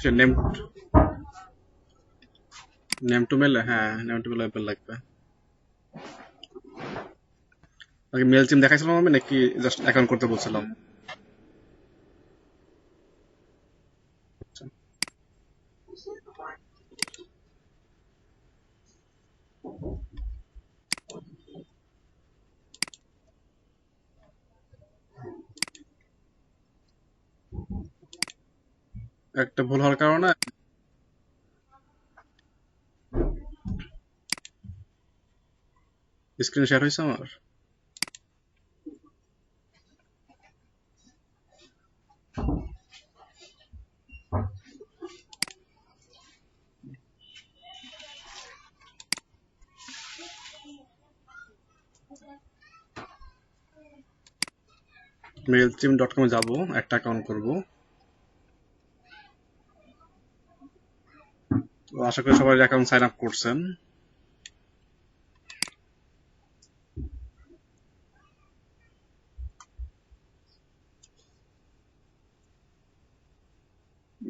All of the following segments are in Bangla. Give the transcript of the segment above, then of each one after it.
কিসের নেম টু মেল? হ্যাঁ, নেম টু মেল লাগবে। নাকি মেল চিম দেখাইছিলাম আমি, নাকি জাস্ট অ্যাকাউন্ট করতে বলছিলাম? একটা ভুল হওয়ার কারণে স্ক্রিন শেয়ার হয়েছে আমার। mailchimp.com এ যাবো, একটা অ্যাকাউন্ট করব। তো আশা করি সবাই অ্যাকাউন্ট সাইন আপ করছেন।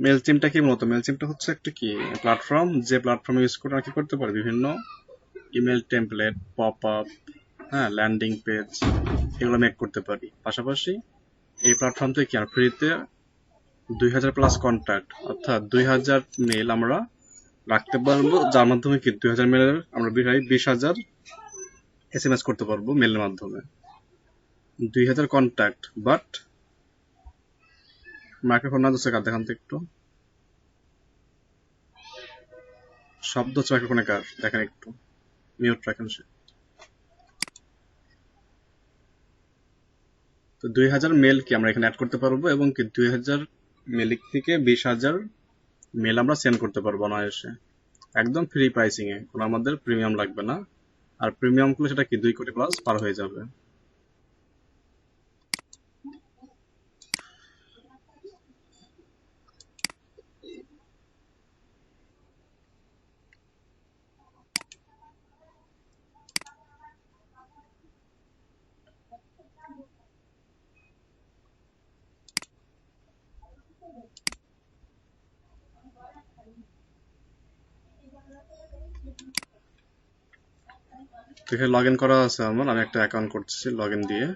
মেলচিমটা কি মূলত? মেলচিমটা হচ্ছে একটা কি প্ল্যাটফর্ম, যে প্ল্যাটফর্ম ইউজ করে কি করতে পারে, বিভিন্ন ইমেল টেমপ্লেট, পপ আপ, হ্যাঁ, ল্যান্ডিং পেজ, এগুলো মেক করতে পারি। পাশাপাশি এই প্ল্যাটফর্ম থেকে কি আর ফ্রিতে 2000 প্লাস কন্ট্যাক্ট, অর্থাৎ 2000 মেল আমরা রাখতে পারবো, যার মাধ্যমে কি 2000 মেলের আমরা 20,000 SMS করতে পারবো মেলের মাধ্যমে। 2000 কন্ট্যাক্ট, বাট মাইক্রোফোন না দোষে কার দেখান তো একটু, শব্দ হচ্ছে মাইক্রোফোনে কার দেখেন একটু, মিউট রাখেন সে। তো 2000 মেল কি আমরা এখানে অ্যাড করতে পারবো, এবং কি 2000 মেল থেকে 20,000 মেল আমরা সেন্ড করতে পারবো অনায়াসে, একদম ফ্রি প্রাইসিং এ, কোনো আমাদের প্রিমিয়াম লাগবে না। আর প্রিমিয়াম করলে সেটা কি 2 কোটি প্লাস পার হয়ে যাবে। তো এখানে লগ ইন করা আছে আমার, আমি একটা অ্যাকাউন্ট করতেছি লগ ইন দিয়ে।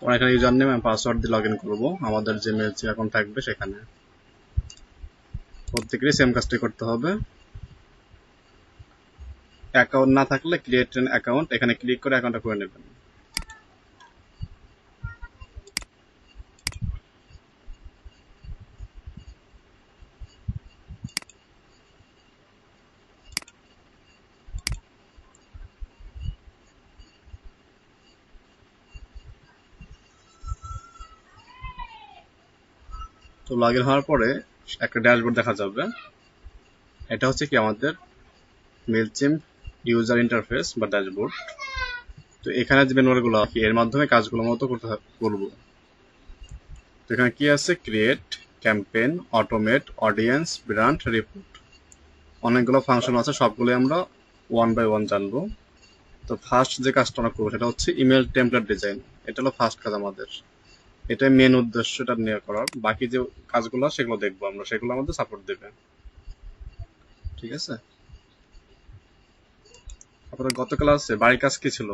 তো এখানে ইউজার নেম এবং পাসওয়ার্ড দিয়ে লগ ইন করবো আমাদের যে মেল অ্যাকাউন্ট থাকবে সেখানে। প্রত্যেকেরই সেম কাজটাই করতে হবে। অ্যাকাউন্ট না থাকলে ক্রিয়েট অ্যান অ্যাকাউন্ট, এখানে ক্লিক করে অ্যাকাউন্টটা করে নেবেন। তো লগ ইন হওয়ার পরে একটা ড্যাশবোর্ড দেখা যাবে। এটা হচ্ছে কি আমাদের মেইলচিম্প ইউজার ইন্টারফেস বা ড্যাশবোর্ড। তো এখানে যে মেনুবারগুলো আছে এর মাধ্যমে কাজগুলো মতো করবো। তো এখানে কি আছে, create, campaign, automate, audience, brand, report, অনেকগুলো ফাংশন আছে, সবগুলো আমরা ওয়ান বাই ওয়ান জানবো। তো ফার্স্ট যে কাজটা আমরা করবো সেটা হচ্ছে ইমেল টেমপ্লেট ডিজাইন। এটা হলো ফার্স্ট কাজ আমাদের, এটাই মেন উদ্দেশ্য এটা নিয়ে করার। বাকি যে কাজগুলো সেগুলো দেখবো আমরা, সেগুলো আমাদের সাপোর্ট দেবে। ঠিক আছে, আপনার গত ক্লাসে বাড়ির কাজ কি ছিল?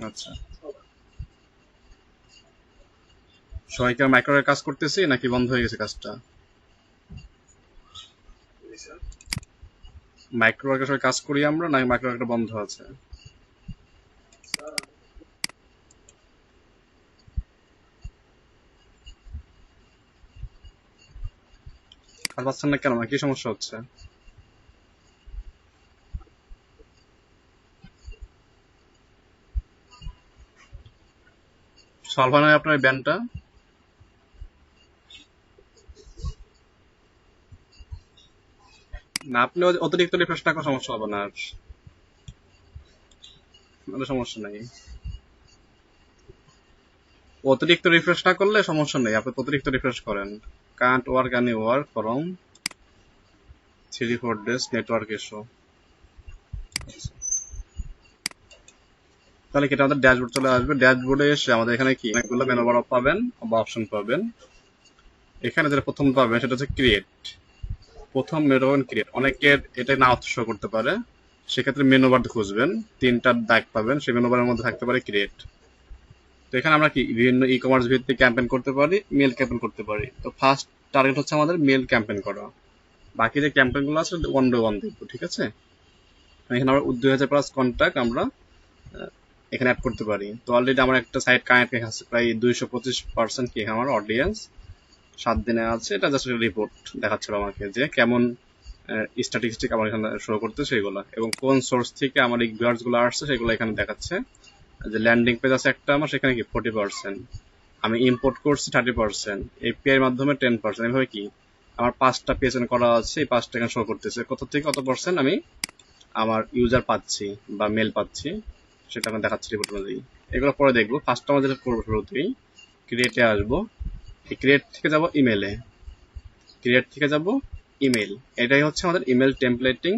আচ্ছা, সবাইকে মাইক্রোর কাজ করতেছি নাকি বন্ধ হয়ে গেছে কাজটা? মাইক্রোওয়ার্কের সবাই কাজ করি আমরা, নাকি মাইক্রোওয়ার্কটা বন্ধ আছে? কাজ পাচ্ছেন না কেন, কি সমস্যা হচ্ছে? সলভ হয় না আপনার এই ব্যান্ডটা? না, আপনি অতিরিক্ত রিফ্রেশ না করার সমস্যা হবে না আর, সমস্যা নাই। অতিরিক্ত রিফ্রেশ না করলে সমস্যা নেই, আপনি অতিরিক্ত রিফ্রেশ করেন। Can't work any work from 3-4 days network issue. তাহলে কি এটা আমাদের ড্যাশবোর্ড চলে আসবে। ড্যাশবোর্ডে এসে আমাদের এখানে কি অনেকগুলো মেনু বার পাবেন বা অপশন পাবেন। এখানে যেটা প্রথম পাবেন সেটা হচ্ছে ক্রিয়েট। প্রথম মেনু পাবেন ক্রিয়েট, অনেকের এটা না শো করতে পারে, সেক্ষেত্রে মেনু বার খুঁজবেন, তিনটা দাগ পাবেন, সেই মেনু বারের মধ্যে থাকতে পারে ক্রিয়েট। তো এখানে আমরা কি বিভিন্ন ই কমার্স ভিত্তিক ক্যাম্পেইন করতে পারি, মেল ক্যাম্পেইন করতে পারি। তো ফার্স্ট টার্গেট হচ্ছে আমাদের মেল ক্যাম্পেইন করা, বাকি যে ক্যাম্পেইন গুলো আছে ওয়ান বাই ওয়ান দেখবো। ঠিক আছে, এখানে আমরা 2000+ কন্ট্যাক্ট আমরা এখানে অ্যাড করতে পারি। তো অলরেডি আমার একটা সাইট কানেক্ট আছে প্রায় 225% কি আমার অডিয়েন্স 7 দিনে আছে। এটা জাস্ট রিপোর্ট দেখাচ্ছিল আমাকে যে কেমন স্ট্যাটিস্টিক আমার এখানে শো করতে সেগুলো, এবং কোন সোর্স থেকে আমার এই ভিউয়ার্স গুলো আসছে সেগুলো এখানে দেখাচ্ছে। যে ল্যান্ডিং পেজ আছে একটা আমার, সেখানে কি 40%, আমি ইম্পোর্ট করছি 30%, এপিআই এর মাধ্যমে 10%, এভাবে কি আমার 5টা পেজ করা আছে, এই 5টা এখানে শো করতেছে কত থেকে কত পার্সেন্ট আমি আমার ইউজার পাচ্ছি বা মেল পাচ্ছি, সেটা আমি দেখাচ্ছি রিপোর্ট অনুযায়ী। এগুলো পরে দেখবো। ফার্স্ট আমরা যেটা করবো শুরুতেই ক্রিয়েটে আসবো, এই ক্রিয়েট থেকে যাব ইমেলে, ক্রিয়েট থেকে যাব ইমেল। এটাই হচ্ছে আমাদের ইমেল টেমপ্লেটিং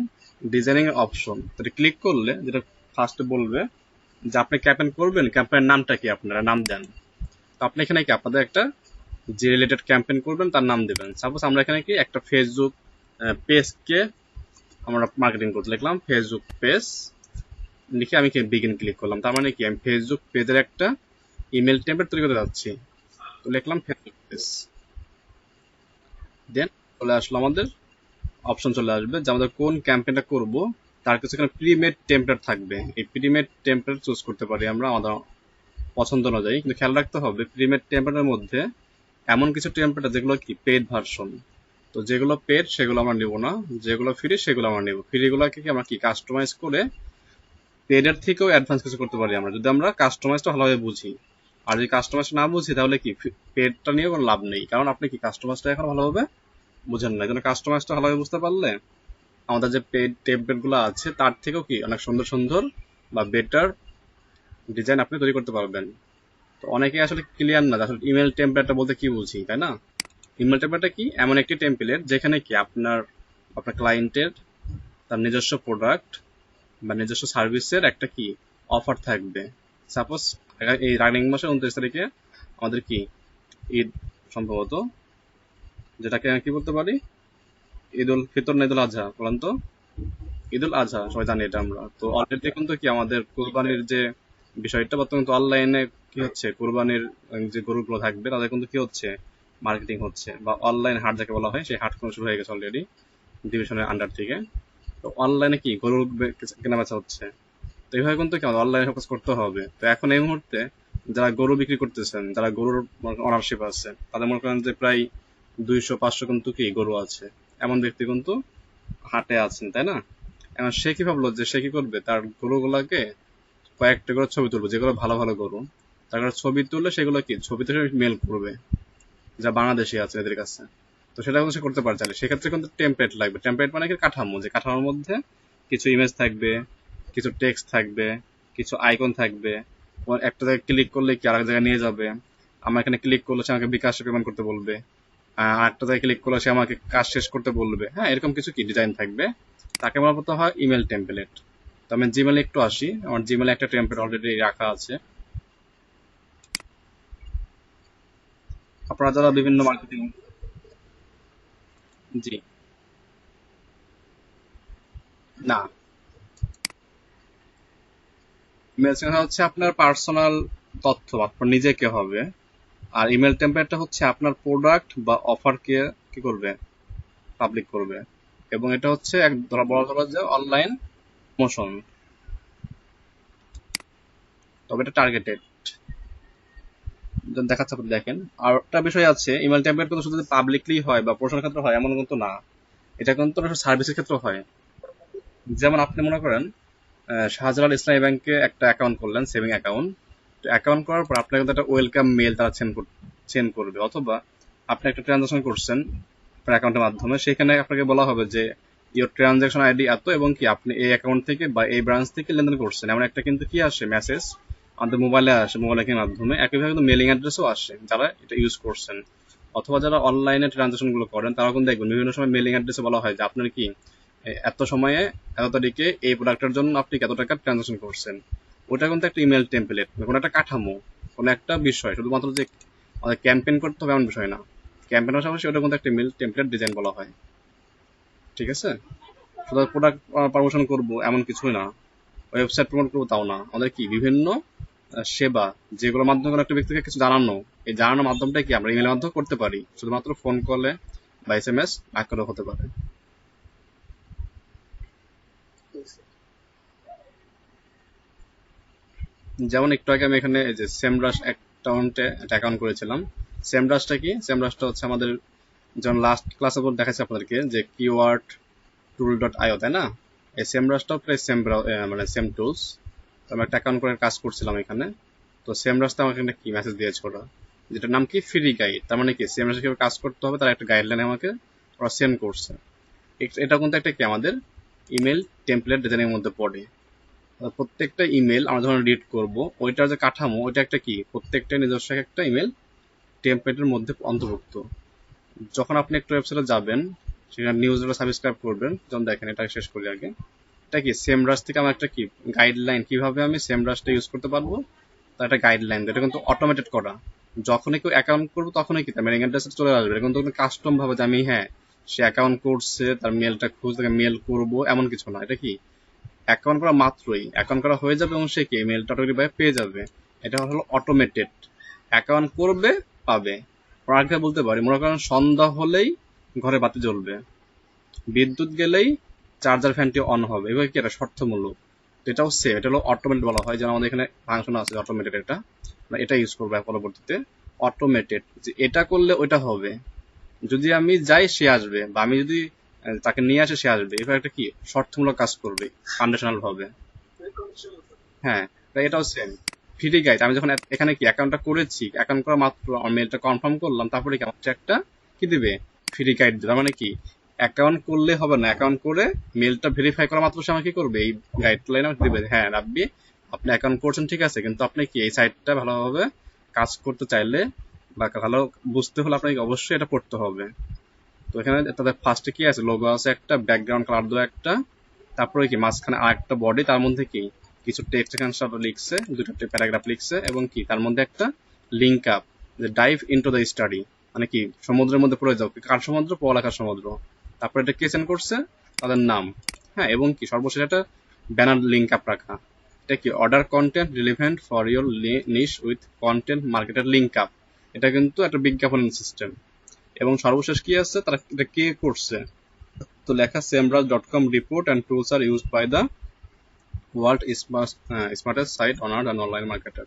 ডিজাইনিং এর অপশন। তো ক্লিক করলে যেটা ফার্স্টে বলবে যে আপনি ক্যাম্পেইন করবেন, ক্যাম্পেইনের নামটা কি, আপনারা নাম দেন। তো আপনি এখানে কি আপনাদের একটা যে রিলেটেড ক্যাম্পেইন করবেন তার নাম দেবেন। সাপোজ আমরা এখানে কি একটা ফেসবুক পেজকে আমরা মার্কেটিং করতে লিখলাম ফেসবুক পেজ, লিখে আমি বিগিন ক্লিক করলাম। তার মানে কি আমি ফেসবুক পেজের একটা ইমেল টেমপ্লেট তৈরি করতে যাচ্ছি। তো লিখলাম ফেসবুক পেজ, দেন চলে আসলো আমাদের অপশন চলে আসবে যে আমাদের কোন ক্যাম্পেইনটা করব, তার কিছু এখানে প্রিমেড টেমপ্লেট থাকবে। এই প্রিমেড টেমপ্লেট চুজ করতে পারি আমরা আমাদের পছন্দ অনুযায়ী, কিন্তু খেয়াল রাখতে হবে প্রিমেড টেমপ্লেটের মধ্যে এমন কিছু টেমপ্লেট আছে যেগুলো কি পেড ভার্সন। তো যেগুলো পেড সেগুলো আমরা নিব না, যেগুলো ফ্রি সেগুলো আমরা নিব। ফ্রিগুলোকে কি আমরা কি কাস্টমাইজ করে পেডের থেকেও অ্যাডভান্স কিছু করতে পারি আমরা, যদি আমরা কাস্টমাইজটা ভালোভাবে বুঝি। আর যদি কাস্টমাইজ না বুঝি তাহলে কি পেডটা নিয়ে কোনো লাভ নেই, কারণ আপনি কি কাস্টমাইজটা এখন ভালোভাবে বুঝেন না। এই জন্য কাস্টমাইজটা ভালোভাবে বুঝতে পারলে আমাদের যে পেড টেমপ্লেট গুলো আছে তার থেকেও কি অনেক সুন্দর সুন্দর বা বেটার ডিজাইন আপনি তৈরি করতে পারবেন। তো অনেকে আসলে ক্লিয়ার না আসলে ইমেল টেমপ্লেটটা বলতে কি বুঝি, তাই না? ইমেল টেমপ্লেটটা কি এমন একটি টেমপ্লেট যেখানে কি আপনার আপনার ক্লায়েন্টের তার নিজস্ব প্রোডাক্ট বা নিজস্ব সার্ভিসের একটা কি অফার থাকবে। সাপোজ এই রানিং মাসের 29 তারিখে আমাদের কি ঈদ সম্ভবত, যেটাকে কি বলতে পারি ঈদ উল ফিতর না ঈদ উল আজহা, বলেন তো? ঈদ উল আজহা, সবাই জানি এটা আমরা। তো অলরেডি কিন্তু কি আমাদের কোরবানির যে বিষয়টা বর্তমানে তো অনলাইনে কি হচ্ছে, কোরবানির যে গরুগুলো থাকবে তাদের কিন্তু কি হচ্ছে মার্কেটিং হচ্ছে, বা অনলাইন হাট যাকে বলা হয় সেই হাট কোনো শুরু হয়ে গেছে অলরেডি ডিভিশনের আন্ডার থেকে। তো অনলাইনে কি গরুর কেনা বেচা হচ্ছে। তো এইভাবে কিন্তু কি অনলাইনে সব কাজ করতে হবে। তো এখন এই মুহূর্তে যারা গরু বিক্রি করতেছেন, যারা গরুর অনারশিপ আছে, তাদের মনে করেন যে প্রায় 200-500 কিন্তু কি গরু আছে, এমন ব্যক্তি কিন্তু হাটে আছেন, তাই না? এখন সে কি ভাবলো যে সে কি করবে, তার গরুগুলাকে কয়েকটা করে ছবি তুলবে, যেগুলো ভালো ভালো গরু, তারপর ছবি তুললে সেগুলো কি ছবিতে মেল করবে যা বাংলাদেশি আছে এদের কাছে। তো সেটা কিন্তু সে করতে পারে চাইলে। সেক্ষেত্রে কিন্তু টেমপ্লেট লাগবে। টেমপ্লেট মানে কি কাঠামো, যে কাঠামোর মধ্যে কিছু ইমেজ থাকবে, কিছু টেক্সট থাকবে, কিছু আইকন থাকবে। একটা জায়গায় ক্লিক করলে কি আরেক জায়গায় নিয়ে যাবে। আমার এখানে ক্লিক করলে সে আমাকে বিকাশে পেমেন্ট করতে বলবে, আর একটা জায়গায় ক্লিক করলে সে আমাকে কাজ শেষ করতে বলবে। হ্যাঁ, এরকম কিছু কি ডিজাইন থাকবে, তাকে বলা হতে হয় ইমেল টেমপ্লেট। তো আমি জিমেলে একটু আসি, আমার জিমেলে একটা টেমপ্লেট অলরেডি রাখা আছে। আপনারা যারা বিভিন্ন মার্কেটিং, জি, না, ইমেল সিগনেচার হচ্ছে আপনার পার্সোনাল তথ্য, আপনার নিজেকে হবে। আর ইমেল টেমপ্লেটটা হচ্ছে আপনার প্রোডাক্ট বা অফারকে কি করবে, পাবলিক করবে। এবং এটা হচ্ছে এক বলা ধরা যে অনলাইন প্রমোশন, তবে এটা টার্গেটেড। দেখাচ্ছে, আপনি দেখেন। আর একটা বিষয় আছে, ইমেল টেমপ্লেট কিন্তু শুধু পাবলিকলি হয় বা প্রমোশনের ক্ষেত্রে হয় এমন কিন্তু না, এটা কিন্তু সার্ভিসের ক্ষেত্রে হয়। যেমন আপনি মনে করেন শাহজালাল ইসলামী ব্যাংকে একটা অ্যাকাউন্ট করলেন, সেভিং অ্যাকাউন্ট। তো অ্যাকাউন্ট করার পর আপনার কিন্তু একটা ওয়েলকাম মেল তারা সেন্ড করবে, অথবা আপনি একটা ট্রানজাকশন করছেন আপনার অ্যাকাউন্টের মাধ্যমে, সেখানে আপনাকে বলা হবে যে ইওর ট্রানজাকশন আইডি এত, এবং কি আপনি এই অ্যাকাউন্ট থেকে বা এই ব্রাঞ্চ থেকে লেনদেন করছেন, এমন একটা কিন্তু কি আসে মেসেজ আমাদের মোবাইলে আসে, মোবাইল ব্যাংকের মাধ্যমে। একইভাবে কিন্তু মেলিং অ্যাড্রেসও আসে যারা এটা ইউজ করছেন, অথবা যারা অনলাইনে ট্রানজাকশন গুলো করেন তারাও কিন্তু দেখবেন বিভিন্ন সময় মেলিং অ্যাড্রেসে বলা হয় যে আপনার কি এত সময়ে এত তারিখে এই প্রোডাক্টের জন্য আপনি কত টাকা ট্রানজাকশন করছেন। ওটা কিন্তু একটা ইমেল টেমপ্লেট, কোনো একটা কাঠামো, কোনো একটা বিষয়। শুধুমাত্র যে আমাদের ক্যাম্পেইন করতে হবে এমন বিষয় না, ক্যাম্পেইনের পাশাপাশি ওটা কিন্তু একটা ইমেল টেমপ্লেট ডিজাইন বলা হয়। ঠিক আছে? শুধু প্রোডাক্ট প্রমোশন করবো এমন কিছুই না, ওয়েবসাইট প্রমোট করবো তাও না। আমাদের কি বিভিন্ন সেবা, যেগুলোর মাধ্যমে কোনো একটা ব্যক্তিকে কিছু জানানো, এই জানানোর মাধ্যমটা কি আমরা ইমেলের মাধ্যমে করতে পারি, শুধুমাত্র ফোন কলে বা SMS না করেও হতে পারে। যেমন একটু আগে আমি এখানে এই যে সেমরাশ অ্যাকাউন্টে একটা অ্যাকাউন্ট করেছিলাম। সেমরাশটা কি? সেমরাশটা হচ্ছে আমাদের, যেমন লাস্ট ক্লাসে দেখাচ্ছি আপনাদেরকে যে কিওয়ার্ড টুল ডট আইও, তাই না? এই সেমরাশটাও প্রায় সেম, মানে সেম টুলস। তো আমি একটা অ্যাকাউন্ট করে কাজ করছিলাম এখানে। তো সেমরাশটা আমাকে একটা কি মেসেজ দিয়েছে ওরা, যেটার নাম কি ফ্রি গাইড। তার মানে কি সেমরাশে কিভাবে কাজ করতে হবে তার একটা গাইডলাইন আমাকে ওরা সেন্ড করছে। এটা কিন্তু একটা কি আমাদের ইমেল টেমপ্লেট ডিজাইনের মধ্যে পড়ে। প্রত্যেকটা ইমেল আমরা যখন রিড করব, ওইটার যে কাঠামো, ওইটা একটা কি প্রত্যেকটা নিজস্ব একটা ইমেল টেমপ্লেটের মধ্যে অন্তর্ভুক্ত। যখন আপনি একটা ওয়েবসাইটে যাবেন, সেখানে নিউজলেটার সাবস্ক্রাইব করবেন, যেমন দেখেন এটা শেষ করি আগে। এটা কি সেমরাশ থেকে আমার একটা কি গাইডলাইন, কিভাবে আমি সেমরাশটা ইউজ করতে পারবো তার একটা গাইডলাইন। এটা কিন্তু অটোমেটেড করা। যখনই কেউ অ্যাকাউন্ট করবো তখনই কি তার মেলিং অ্যাড্রেসে চলে আসবে। এটা কিন্তু কাস্টম ভাবে যে আমি, হ্যাঁ, সে অ্যাকাউন্ট করছে, তার মেলটা খুঁজে তাকে মেল করবো এমন কিছু না। এটা কি অ্যাকাউন্ট করা মাত্রই অ্যাকাউন্ট করা হয়ে যাবে এবং সে কি মেলটা অটোমেটিক পেয়ে যাবে। এটা হলো অটোমেটেড। অ্যাকাউন্ট করবে, পাবে। আগে বলতে পারি, মনে করেন সন্ধ্যা হলেই ঘরে বাতি জ্বলবে, বিদ্যুৎ গেলেই চার্জার ফ্যানটি অন হবে। এভাবে কি এটা শর্তমূলক। এটাও সেম, এটা হলো অটোমেটেড বলা হয়। যেমন আমাদের এখানে ফাংশন আছে অটোমেটেড, এটা এটা ইউজ করবো পরবর্তীতে। অটোমেটেড, যে এটা করলে ওইটা হবে, যদি আমি যাই সে আসবে, বা আমি যদি তাকে নিয়ে আসে সে আসবে। এভাবে একটা কি শর্তমূলক কাজ করবে কন্ডিশনাল ভাবে। হ্যাঁ, তাই এটাও সেম। ফ্রি গাইড, আমি যখন এখানে কি অ্যাকাউন্টটা করেছি, অ্যাকাউন্ট করা মাত্র আমার মেলটা কনফার্ম করলাম, তারপরে কি আমার একটা কি দিবে, ফ্রি গাইড দিবে। মানে কি অ্যাকাউন্ট করলে হবে না, অ্যাকাউন্ট করে মেলটা ভেরিফাই করা মাত্র সে আমাকে কি করবে, এই গাইডলাইন আমাকে দিবে। হ্যাঁ রাব্বি, আপনি অ্যাকাউন্ট করছেন ঠিক আছে, কিন্তু আপনি কি এই সাইটটা ভালোভাবে কাজ করতে চাইলে বা ভালো বুঝতে হলে আপনাকে অবশ্যই এটা পড়তে হবে। তো এখানে তাদের ফার্স্টে কি আছে, লোগো আছে একটা, ব্যাকগ্রাউন্ড কালার দেওয়া একটা, তারপরে কি মাঝখানে আর একটা বডি, তার মধ্যে কি কিছু টেক্সট এখানে সব লিখছে, দুটো প্যারাগ্রাফ লিখছে, এবং কি তার মধ্যে একটা লিঙ্ক আপ, যে ডাইভ ইনটু দ্য স্টাডি, মানে কি সমুদ্রের মধ্যে পড়ে যাও। কার সমুদ্র? পড়ালেখার সমুদ্র। তারপরে এটা কে সেন্ড করছে, তাদের নাম। হ্যাঁ, এবং কি সর্বশেষ একটা ব্যানার লিঙ্ক আপ রাখা। এটা কি order content relevant for your niche with content মার্কেটের লিঙ্ক আপ। এটা কিন্তু একটা বিজ্ঞাপন সিস্টেম। এবং সর্বশেষ কি আছে, তারা এটা কে করছে, তো লেখা semrush.com report and tools are used by the world smartest site on earth and online marketer.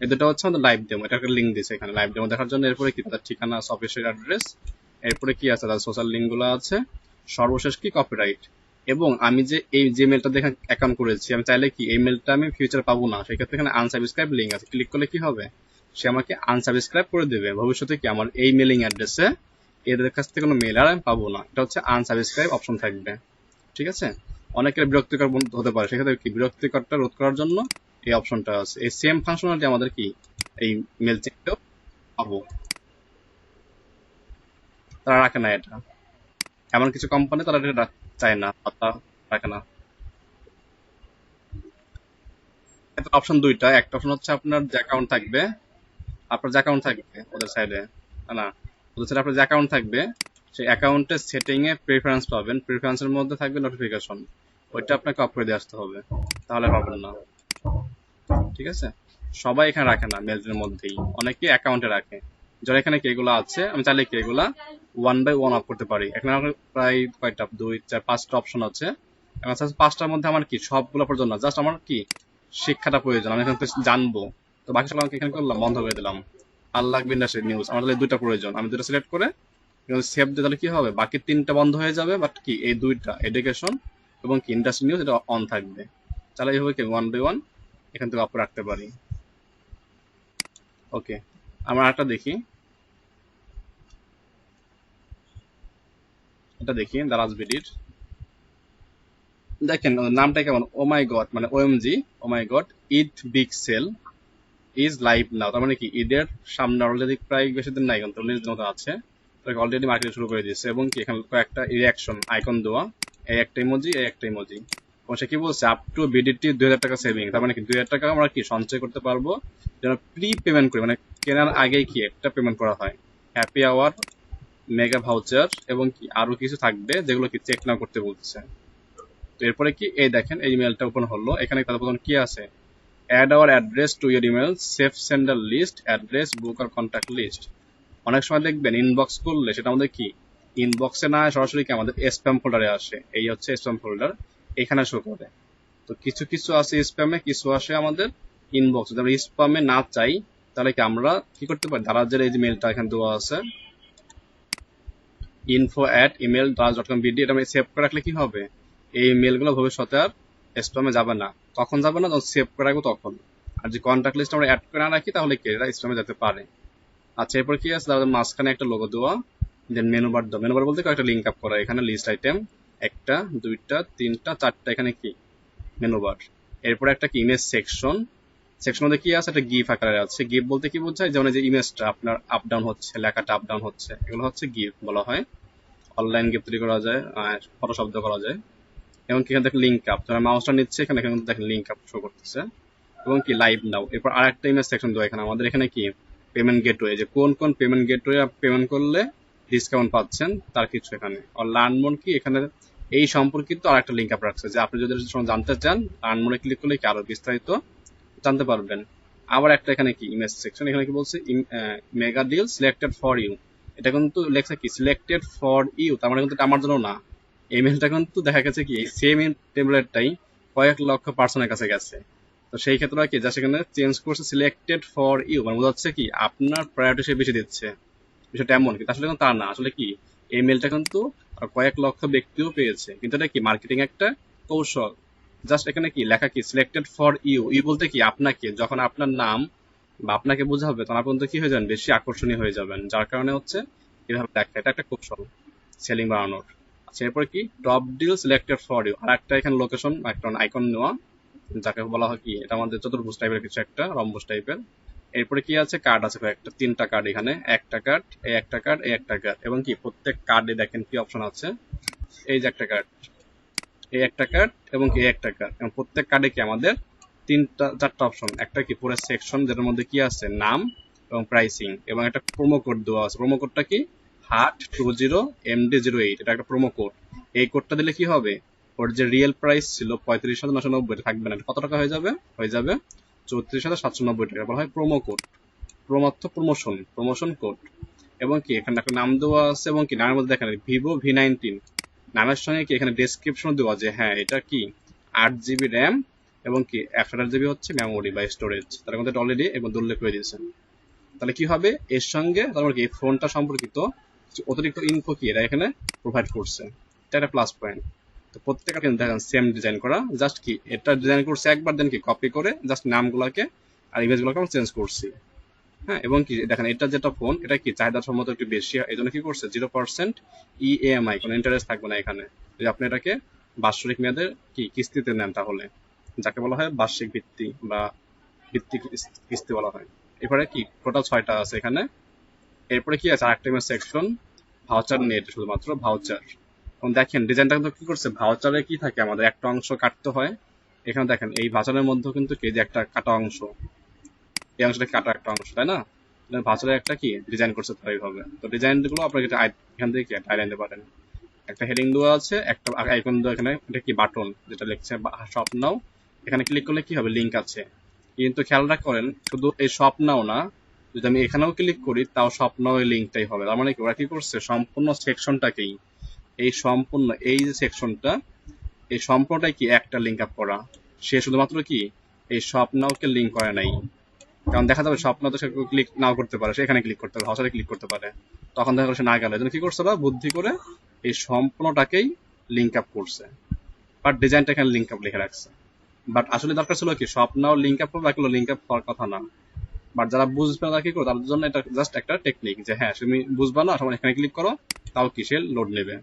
এই দুটো হচ্ছে আমাদের লাইভ ডেমো, এটা একটা লিঙ্ক দিয়েছে এখানে লাইভ ডেমো দেখার জন্য। এরপরে কি তাদের ঠিকানা, অফিসের অ্যাড্রেস, এরপরে কি আছে তাদের সোশ্যাল লিঙ্কগুলো আছে, সর্বশেষ কি কপিরাইট। এবং আমি যে এই যে মেলটা দেখে অ্যাকাউন্ট করেছি, আমি চাইলে কি এই মেলটা আমি ফিউচার পাবো না, সেক্ষেত্রে এখানে আনসাবস্ক্রাইব লিঙ্ক আছে, ক্লিক করলে কি হবে, সে আমাকে আনসাবস্ক্রাইব করে দেবে। ভবিষ্যতে কি আমার এই মেলিং অ্যাড্রেসে এদের কাছ থেকে কোনো মেল আর আমি পাবো না। এটা হচ্ছে আনসাবস্ক্রাইব অপশন থাকবে, ঠিক আছে। অনেকের বিরক্তিকর হতে পারে, সেক্ষেত্রে কি বিরক্তিকরটা রোধ করার জন্য এই অপশনটা আছে। এই সেম ফাংশনালিটি আমাদের কি এই মেল চেকটাও পাবো। তারা রাখে না এটা, এমন কিছু কোম্পানি তারা এটা চায় না, তারা রাখে না। অপশন দুইটা, একটা অপশন হচ্ছে আপনার যে অ্যাকাউন্ট থাকবে, আপনার যে অ্যাকাউন্ট থাকবে ওদের সাইডে, না ওদের সাইডে আপনার যে অ্যাকাউন্ট থাকবে, সেই অ্যাকাউন্টের সেটিং এ প্রেফারেন্স পাবেন, প্রেফারেন্সের মধ্যে থাকবে নোটিফিকেশন, ওইটা আপনাকে অফ করে দিয়ে আসতে হবে, তাহলে পাবেন না, ঠিক আছে। সবাই এখানে রাখে না মেলদের মধ্যেই, অনেকে অ্যাকাউন্টে রাখে। যারা এখানে কি এগুলো আছে, আমি চাইলে কি এগুলা ওয়ান বাই ওয়ান অফ করতে পারি। এখানে আমার প্রায় কয়টা, 2 4 5টা অপশন আছে। এবং 5টার মধ্যে আমার কি সবগুলো প্রয়োজন না, জাস্ট আমার কি শিক্ষাটা প্রয়োজন, আমি এখান থেকে জানবো। তো বাকি সব আমাকে এখানে করলাম, বন্ধ করে দিলাম। আর লাগবে ইন্ডাস্ট্রি নিউজ, আমার তাহলে দুইটা প্রয়োজন, আমি দুটো সিলেক্ট করে সেভ দিয়ে তাহলে কি হবে, বাকি 3টা বন্ধ হয়ে যাবে, বাট কি এই দুইটা এডুকেশন এবং কি ইন্ডাস্ট্রি নিউজ এটা অন থাকবে। তাহলে এইভাবে কি ওয়ান বাই ওয়ান এখান থেকে অফ রাখতে পারি। ওকে, আমরা একটা দেখি, এটা দেখি দারাজ বিডির। দেখেন নামটা কেমন, ও মাই গড, মানে OMG, oh my god, Eid big sale is live now. তার মানে কি ঈদের সামনে অলরেডি প্রায় বেশি দিন নাই, কিন্তু 19 দিন মতো আছে, অলরেডি মার্কেট শুরু করে দিয়েছে। এবং কি এখানে কয়েকটা রিয়াকশন আইকন দেওয়া, এই একটা ইমোজি, এই একটা ইমোজি। এবং সে কি বলছে, আপ টু বিডিটি 2000 টাকা সেভিং। তার মানে কি 2000 টাকা আমরা কি সঞ্চয় করতে পারবো, যেন প্রি পেমেন্ট করি, মানে কেনার আগে কি একটা পেমেন্ট করা হয়। হ্যাপি আওয়ার, মেগা ভাউচার এবং কি আরো কিছু থাকবে যেগুলো কি চেক না করতে বলছে। তো এরপরে কি এই দেখেন এই ইমেলটা ওপেন হলো, এখানে তার প্রথম কি আছে, add our address to your email, save sender list, address book আর কন্ট্যাক্ট লিস্ট। অনেক সময় দেখবেন ইনবক্স করলে সেটা আমাদের কি ইনবক্সে না সরাসরি কি আমাদের স্প্যাম ফোল্ডারে আসে, এই হচ্ছে স্প্যাম ফোল্ডার, এখানে শো করে। তো কিছু কিছু আছে স্প্যামে, কিছু আসে আমাদের ইনবক্স। যদি আমরা স্প্যামে না চাই তাহলে কি আমরা কি করতে পারি, দারাজের এই যে মেলটা এখানে দেওয়া আছে info@email.com.bd, এটা আমি সেভ করে রাখলে কি হবে, এই মেলগুলো ভবিষ্যতে আর স্প্যামে যাবে না। কখন যাবে না, যখন সেভ করে রাখবো তখন। আর যে কন্ট্যাক্ট লিস্ট আমরা অ্যাড করে না রাখি তাহলে কি এটা স্প্যামে যেতে পারে। আচ্ছা, এরপর কি আছে, তাহলে মাঝখানে একটা লোগো দেওয়া, দেন মেনু বার দেওয়া। মেনু বার বলতে কয়েকটা লিঙ্ক আপ করা, এখানে লিস্ট আইটেম 1টা 2টা 3টা 4টা, এখানে কি মেনু বার। এরপর একটা কি ইমেজ সেকশন, সেকশন মধ্যে কি আছে, একটা গিফ আকারে আছে। গিফ বলতে কি বোঝায়, যেমন যে ইমেজটা আপনার আপ ডাউন হচ্ছে, লেখাটা আপ ডাউন হচ্ছে, এগুলো হচ্ছে গিফ বলা হয়। অনলাইন গিফট তৈরি করা যায়, ফটো শব্দ করা যায়। এবং কি এখানে দেখেন লিঙ্ক আপ, যারা মাউসটা নিচ্ছে এখানে এখানে দেখেন লিঙ্ক আপ শো করতেছে। এবং কি লাইভ নাও। এরপর আরেকটা ইমেজ সেকশন দেওয়া এখানে আমাদের, এখানে কি পেমেন্ট গেটওয়ে, যে কোন কোন পেমেন্ট গেটওয়ে পেমেন্ট করলে ডিসকাউন্ট পাচ্ছেন তার কিছু এখানে। আর লার্নমোন কি এখানে এই সম্পর্কিত আরেকটা লিঙ্ক আপ রাখছে, যে আপনি যদি জানতে চান লার্নমোনে ক্লিক করলে কি আরো বিস্তারিত জানতে পারবেন। আবার একটা এখানে কি ইমেজ সেকশন, এখানে কি বলছে mega deal selected for you, এটা কিন্তু লেখা কি সিলেক্টেড ফর ইউ, তার মানে কিন্তু এটা আমার জন্য না। এই মেলটা কিন্তু দেখা গেছে কি সেম টেমপ্লেটটাই কয়েক লক্ষ পার্সনের কাছে গেছে। তো সেই ক্ষেত্রে কি যা সেখানে চেঞ্জ করছে সিলেক্টেড ফর ইউ, মানে বোঝাচ্ছে কি আপনার প্রায়োরিটি সে বেশি দিচ্ছে। বিষয়টা এমন কিন্তু আসলে কিন্তু তা না, আসলে কি এই মেলটা কিন্তু কয়েক লক্ষ ব্যক্তিও পেয়েছে, কিন্তু এটা কি মার্কেটিং একটা কৌশল। জাস্ট এখানে কি লেখা কি সিলেক্টেড ফর ইউ, ইউ বলতে কি আপনাকে, যখন আপনার নাম বা আপনাকে বোঝাবে তখন আপনি কি হয়ে যাবেন, বেশি আকর্ষণীয় হয়ে যাবেন, যার কারণে হচ্ছে এভাবে লেখা। এটা একটা কৌশল সেলিং বাড়ানোর। আচ্ছা, এরপর কি top deal selected for you, আর একটা এখানে লোকেশন একটা আইকন নেওয়া, যাকে বলা হয় কি এটা আমাদের চতুর্ভুজ টাইপের কিছু একটা, রম্বস টাইপের। এরপরে কি আছে, কার্ড আছে কয়েকটা, 3টা কার্ড এখানে, একটা কার্ড, এই একটা কার্ড, এই একটা কার্ড। এবং কি প্রত্যেক কার্ডে দেখেন কি অপশন আছে, এই যে একটা কার্ড, এই একটা কার্ড এবং এই একটা কার্ড। এবং প্রত্যেক কার্ডে কি আমাদের 3টা 4টা অপশন, একটা কি পুরো সেকশন যেটার মধ্যে কি আছে নাম এবং প্রাইসিং, এবং একটা প্রোমো কোড দেওয়া আছে। প্রোমো কোডটা কি HART20MD08, এটা একটা প্রোমো কোড। এই কোডটা দিলে কি হবে, ওর যে রিয়েল প্রাইস ছিল 35,990 থাকবে না, কত টাকা হয়ে যাবে, 34,790 টাকা। বলা হয় প্রোমো কোড, প্রোমোর্থ প্রমোশন, প্রমোশন কোড। এবং কি এখানে একটা নাম দেওয়া আছে, এবং কি নামের মধ্যে দেখেন ভিভো V19 নামের সঙ্গে কি এখানে ডেসক্রিপশন দেওয়া, যে হ্যাঁ এটা কি 8 GB র্যাম এবং কি 128 জিবি হচ্ছে মেমোরি বা স্টোরেজ, তার মধ্যে অলরেডি এবং উল্লেখ করে দিয়েছে। তাহলে কি হবে এর সঙ্গে তারপর কি এই ফোনটা সম্পর্কিত অতিরিক্ত ইনফো কি এরা এখানে প্রোভাইড করছে, এটা একটা প্লাস পয়েন্ট। তো প্রত্যেকটা কিন্তু দেখেন সেম ডিজাইন করা, জাস্ট কি এটা ডিজাইন করছে একবার, দেন কি কপি করে জাস্ট নামগুলোকে আর ইমেজগুলোকে আমরা চেঞ্জ করছি। হ্যাঁ, এবং কি দেখেন এটা যেটা ফোন এটা কি চাহিদা সম্মত একটু বেশি, এই জন্য কি করছে 0% ইএমআই, কোনো ইন্টারেস্ট থাকবে না এখানে যদি আপনি এটাকে বাৎসরিক মেয়াদের কি কিস্তিতে নেন, তাহলে যাকে বলা হয় বার্ষিক ভিত্তি বা ভিত্তিক কিস্তি বলা হয়। এরপরে কি টোটাল 6টা আছে এখানে। এরপরে কি আছে আরেকটা সেকশন ভাউচার নিয়ে, এটা শুধুমাত্র ভাউচার। এবং দেখেন ডিজাইনটা কিন্তু কি করছে, ভাউচারে কি থাকে আমাদের একটা অংশ কাটতে হয়, এখানে দেখেন এই ভাউচারের মধ্যে কিন্তু কি যে একটা কাটা অংশ, এই অংশটা কাটা একটা অংশ, তাই না? ভাউচারের একটা কি ডিজাইন করছে তার এইভাবে। তো ডিজাইন গুলো আপনাকে এখান থেকে কি টাইল আনতে পারেন। একটা হেডিং দেওয়া আছে, একটা আইকন দেওয়া, এখানে এটা কি বাটন যেটা লিখছে শপ নাও, এখানে ক্লিক করলে কি হবে লিংক আছে। কিন্তু খেয়াল করেন শুধু এই শপ নাও না, যদি আমি এখানেও ক্লিক করি তাও শপ নাও এই লিঙ্কটাই হবে। তার মানে কি ওরা কি করছে সম্পূর্ণ সেকশনটাকেই, এই সম্পূর্ণ এই যে সেকশনটা, এই সম্পূর্ণটাই কি একটা লিঙ্ক আপ করা। সে শুধুমাত্র কি এই শপ নাওকে লিঙ্ক করে নাই, কারণ দেখা যাবে শপ নাও তো সে ক্লিক নাও করতে পারে, সে এখানে ক্লিক করতে পারে, ভাউচারে ক্লিক করতে পারে, তখন দেখা গেল সে না গেল। এজন্য কি করছে ওরা বুদ্ধি করে এই সম্পূর্ণটাকেই লিঙ্ক আপ করছে, বাট ডিজাইনটা এখানে লিঙ্ক আপ লিখে রাখছে। বাট আসলে দরকার ছিল কি শপ নাও লিঙ্ক আপ করবে, বাকিগুলো লিঙ্ক আপ হওয়ার কথা না। বাট যারা বুঝবে না কি করো, তাদের জন্য এটা জাস্ট একটা টেকনিক যে হ্যাঁ তুমি বুঝবা না, সবাই এখানে ক্লিক করো, তাও কি সে লোড নেবে।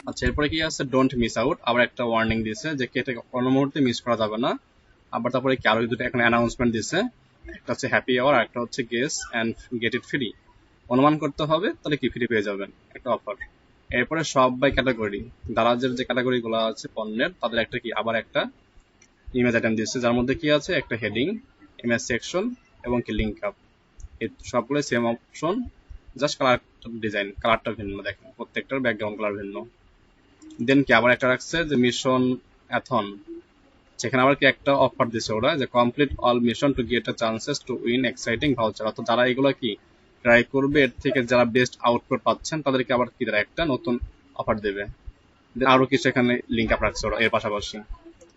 আচ্ছা, এরপরে কি আছে ডোন্ট মিস আউট, আবার একটা ওয়ার্নিং দিয়েছে যে এটা কোনো মুহূর্তে মিস করা যাবে না। আবার তারপরে কি আরো দুটো এখানে অ্যানাউন্সমেন্ট দিয়েছে, একটা হচ্ছে হ্যাপি আওয়ার, একটা হচ্ছে guess and get it free. অনুমান করতে হবে তাহলে কি ফ্রি পেয়ে যাবেন একটা অফার। এরপরে সব বাই ক্যাটাগরি, দারাজের যে ক্যাটাগরি গুলো আছে পণ্যের, তাদের একটা কি আবার একটা ইমেজ আইটেম দিচ্ছে, যার মধ্যে কি আছে একটা হেডিং, ইমেজ সেকশন এবং কি লিঙ্ক আপ। এই সবগুলো same option, just colour design কালারটা ভিন্ন, দেখেন প্রত্যেকটার ব্যাকগ্রাউন্ড কালার ভিন্ন। দেন কি আবার একটা রাখছে যে মিশন অ্যাথন, সেখানে আবার কি একটা অফার দিছে ওরা যে complete all mission to get a chances to win exciting voucher. অর্থাৎ যারা এগুলো কি ট্রাই করবে, এর থেকে যারা বেস্ট আউটপুট পাচ্ছেন তাদেরকে আবার কি তারা একটা নতুন অফার দেবে। আরো কিছু এখানে লিঙ্ক আপ রাখছে ওরা এর পাশাপাশি।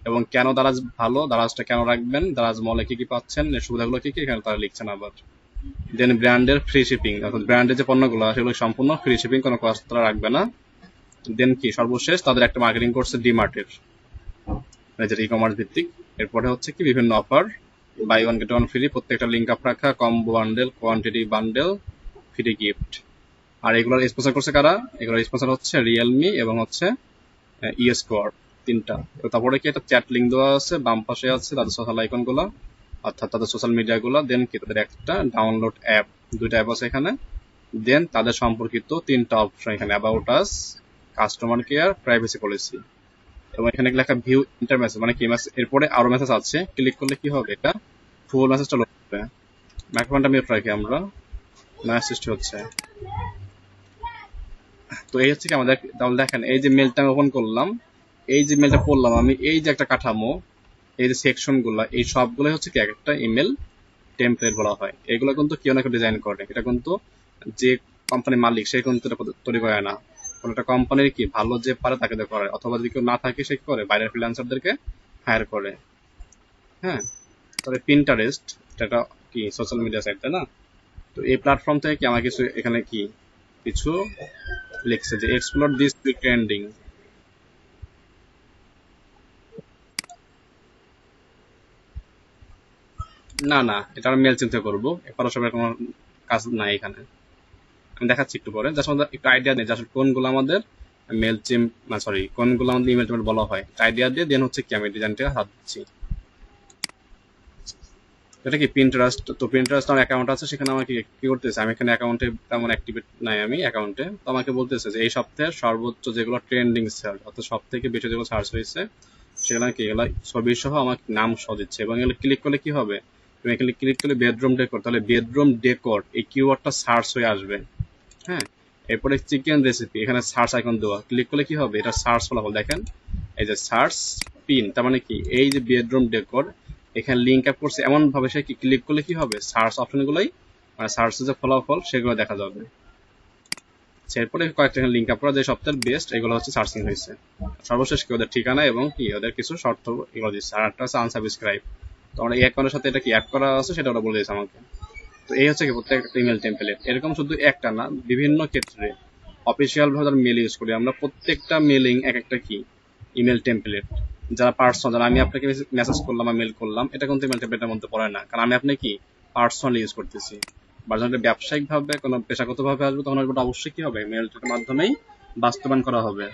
এবং কেন দারাজ ভালো, দারাজটা কেন রাখবেন, দারাজ মলে কি কি পাচ্ছেন, এর সুবিধাগুলো কি কি এখানে তারা লিখছেন আবার। দেন ব্র্যান্ডের ফ্রি শিপিং, অর্থাৎ ব্র্যান্ডের যে পণ্যগুলো সেগুলো সম্পূর্ণ ফ্রি শিপিং, কোনো কস্ট তারা রাখবে না। দেন কি সর্বশেষ তাদের একটা মার্কেটিং করছে ডিমার্টের, যেটা ই কমার্স ভিত্তিক। এরপরে হচ্ছে কি বিভিন্ন offer, buy one get one free, প্রত্যেকটা লিঙ্ক আপ রাখা, combo bundle, quantity bundle, free gift. আর এগুলোর স্পন্সর করছে কারা, এগুলোর স্পন্সর হচ্ছে রিয়েলমি এবং হচ্ছে ইএসকোয়ার, তিনটা। তারপরে কি একটা চ্যাট লিঙ্ক দেওয়া আছে, বাম পাশে আছে তাদের সোশ্যাল আইকন গুলো, অর্থাৎ তাদের সোশ্যাল মিডিয়া গুলো। দেন কি তাদের একটা ডাউনলোড অ্যাপ, দুইটা অ্যাপ আছে এখানে। দেন তাদের সম্পর্কিত তিনটা অপশন এখানে, about us, customer care, privacy policy. এবং এখানে লেখা ভিউ ইন্টার মেসেজ, মানে কি এরপরে আরো মেসেজ আছে, ক্লিক করলে কি হবে এটা ফুল মেসেজটা লোড হবে। মাইক্রোফোনটা মিউট রাখি আমরা, নয়েজ সৃষ্টি হচ্ছে। তো এই হচ্ছে কি আমাদের, তাহলে দেখেন এই যে মেলটা আমি ওপেন করলাম, এই যে মেলটা পড়লাম আমি, এই যে একটা কাঠামো, এই যে সেকশন গুলা, এই সবগুলো হচ্ছে কি একটা ইমেল টেমপ্লেট বলা হয়। এগুলো কিন্তু কেউ না কেউ ডিজাইন করে, এটা কিন্তু যে কোম্পানির মালিক সে কিন্তু তৈরি করে না, কোন একটা কোম্পানির কি ভালো যে পারে তাকে দিয়ে করে, অথবা যদি কেউ না থাকে সে কি করে বাইরের ফ্রিল্যান্সারদেরকে হায়ার করে। হ্যাঁ, তবে পিন্টারেস্ট এটা কি সোশ্যাল মিডিয়া সাইট, তাই না? তো এই প্ল্যাটফর্ম থেকে কি আমার কিছু এখানে কি কিছু লিখছে যে এক্সপ্লোর দিস ট্রেন্ডিং। না না, এটা আমি মেল চিন্তা করবো, ফটোশপের কোনো কাজ নাই এখানে, আমি দেখাচ্ছি একটু পরে। জাস্ট আমাদের একটু আইডিয়া নেই আসলে কোনগুলো আমাদের মেল চিম, না সরি কোনগুলো আমাদের ইমেল টেমেল বলা হয়, আইডিয়া দিয়ে দেন হচ্ছে কি আমি ডিজাইনটা হাত দিচ্ছি। এটা কি পিন্টারেস্ট, তো পিন্টারেস্ট আমার অ্যাকাউন্ট আছে, সেখানে আমাকে কি করতেছে, আমি এখানে অ্যাকাউন্টে তেমন অ্যাক্টিভেট নাই আমি অ্যাকাউন্টে, তো আমাকে বলতেছে যে এই সপ্তাহে সর্বোচ্চ যেগুলো ট্রেন্ডিং সার্চ, অর্থাৎ সব থেকে বেশি যেগুলো সার্চ হয়েছে সেগুলো কি এগুলো ছবি সহ আমাকে নাম সহ দিচ্ছে। এবং এগুলো ক্লিক করলে কি হবে, তুমি এখানে ক্লিক করলে বেডরুম ডেকোর, তাহলে বেডরুম ডেকোর এই কিওয়ার্ডটা সার্চ হয়ে আসবে। হ্যাঁ, এরপরে চিকেন রেসিপি, এখানে সার্চ আইকন দেওয়া, ক্লিক করলে কি হবে এটা সার্চ ফলাফল দেখেন, এই যে সার্চ পিন, তার মানে কি এই যে বেডরুম ডেকোর এখানে লিঙ্ক আপ করছে এমন ভাবে সে কি ক্লিক করলে কি হবে সার্চ অপশন গুলোই, মানে সার্চের যে ফলাফল সেগুলো দেখা যাবে। এরপরে কয়েকটা লিঙ্ক আপ করা যে সবচেয়ে বেস্ট এগুলো হচ্ছে সার্চিং হয়েছে। সর্বশেষ কি ওদের ঠিকানা এবং কি ওদের কিছু শর্ত এগুলো দিচ্ছে। আর একটা হচ্ছে আনসাবস্ক্রাইব। তো আমরা এই অ্যাকাউন্টের সাথে এটা কি অ্যাড করা আছে সেটা ওরা বলে দিয়েছে আমাকে। তো এই হচ্ছে কি প্রত্যেকটা ইমেল টেমপ্লেট। এরকম শুধু একটা না, বিভিন্ন ক্ষেত্রে অফিসিয়াল ভাবে মেল ইউজ করি আমরা। প্রত্যেকটা মেলিং এক একটা কি ইমেল টেমপ্লেট। যারা পার্সোনাল, যারা আমি আপনাকে মেসেজ করলাম বা মেল করলাম, এটা কিন্তু ইমেল টেমপ্লেটের মধ্যে পড়ে না, কারণ আমি আপনি কি পার্সোনাল ইউজ করতেছি। বা যখন ব্যবসায়িক ভাবে কোনো পেশাগত ভাবে আসবে তখন ওটা অবশ্যই কি হবে মেলটার মাধ্যমেই বাস্তবায়ন করা হবে।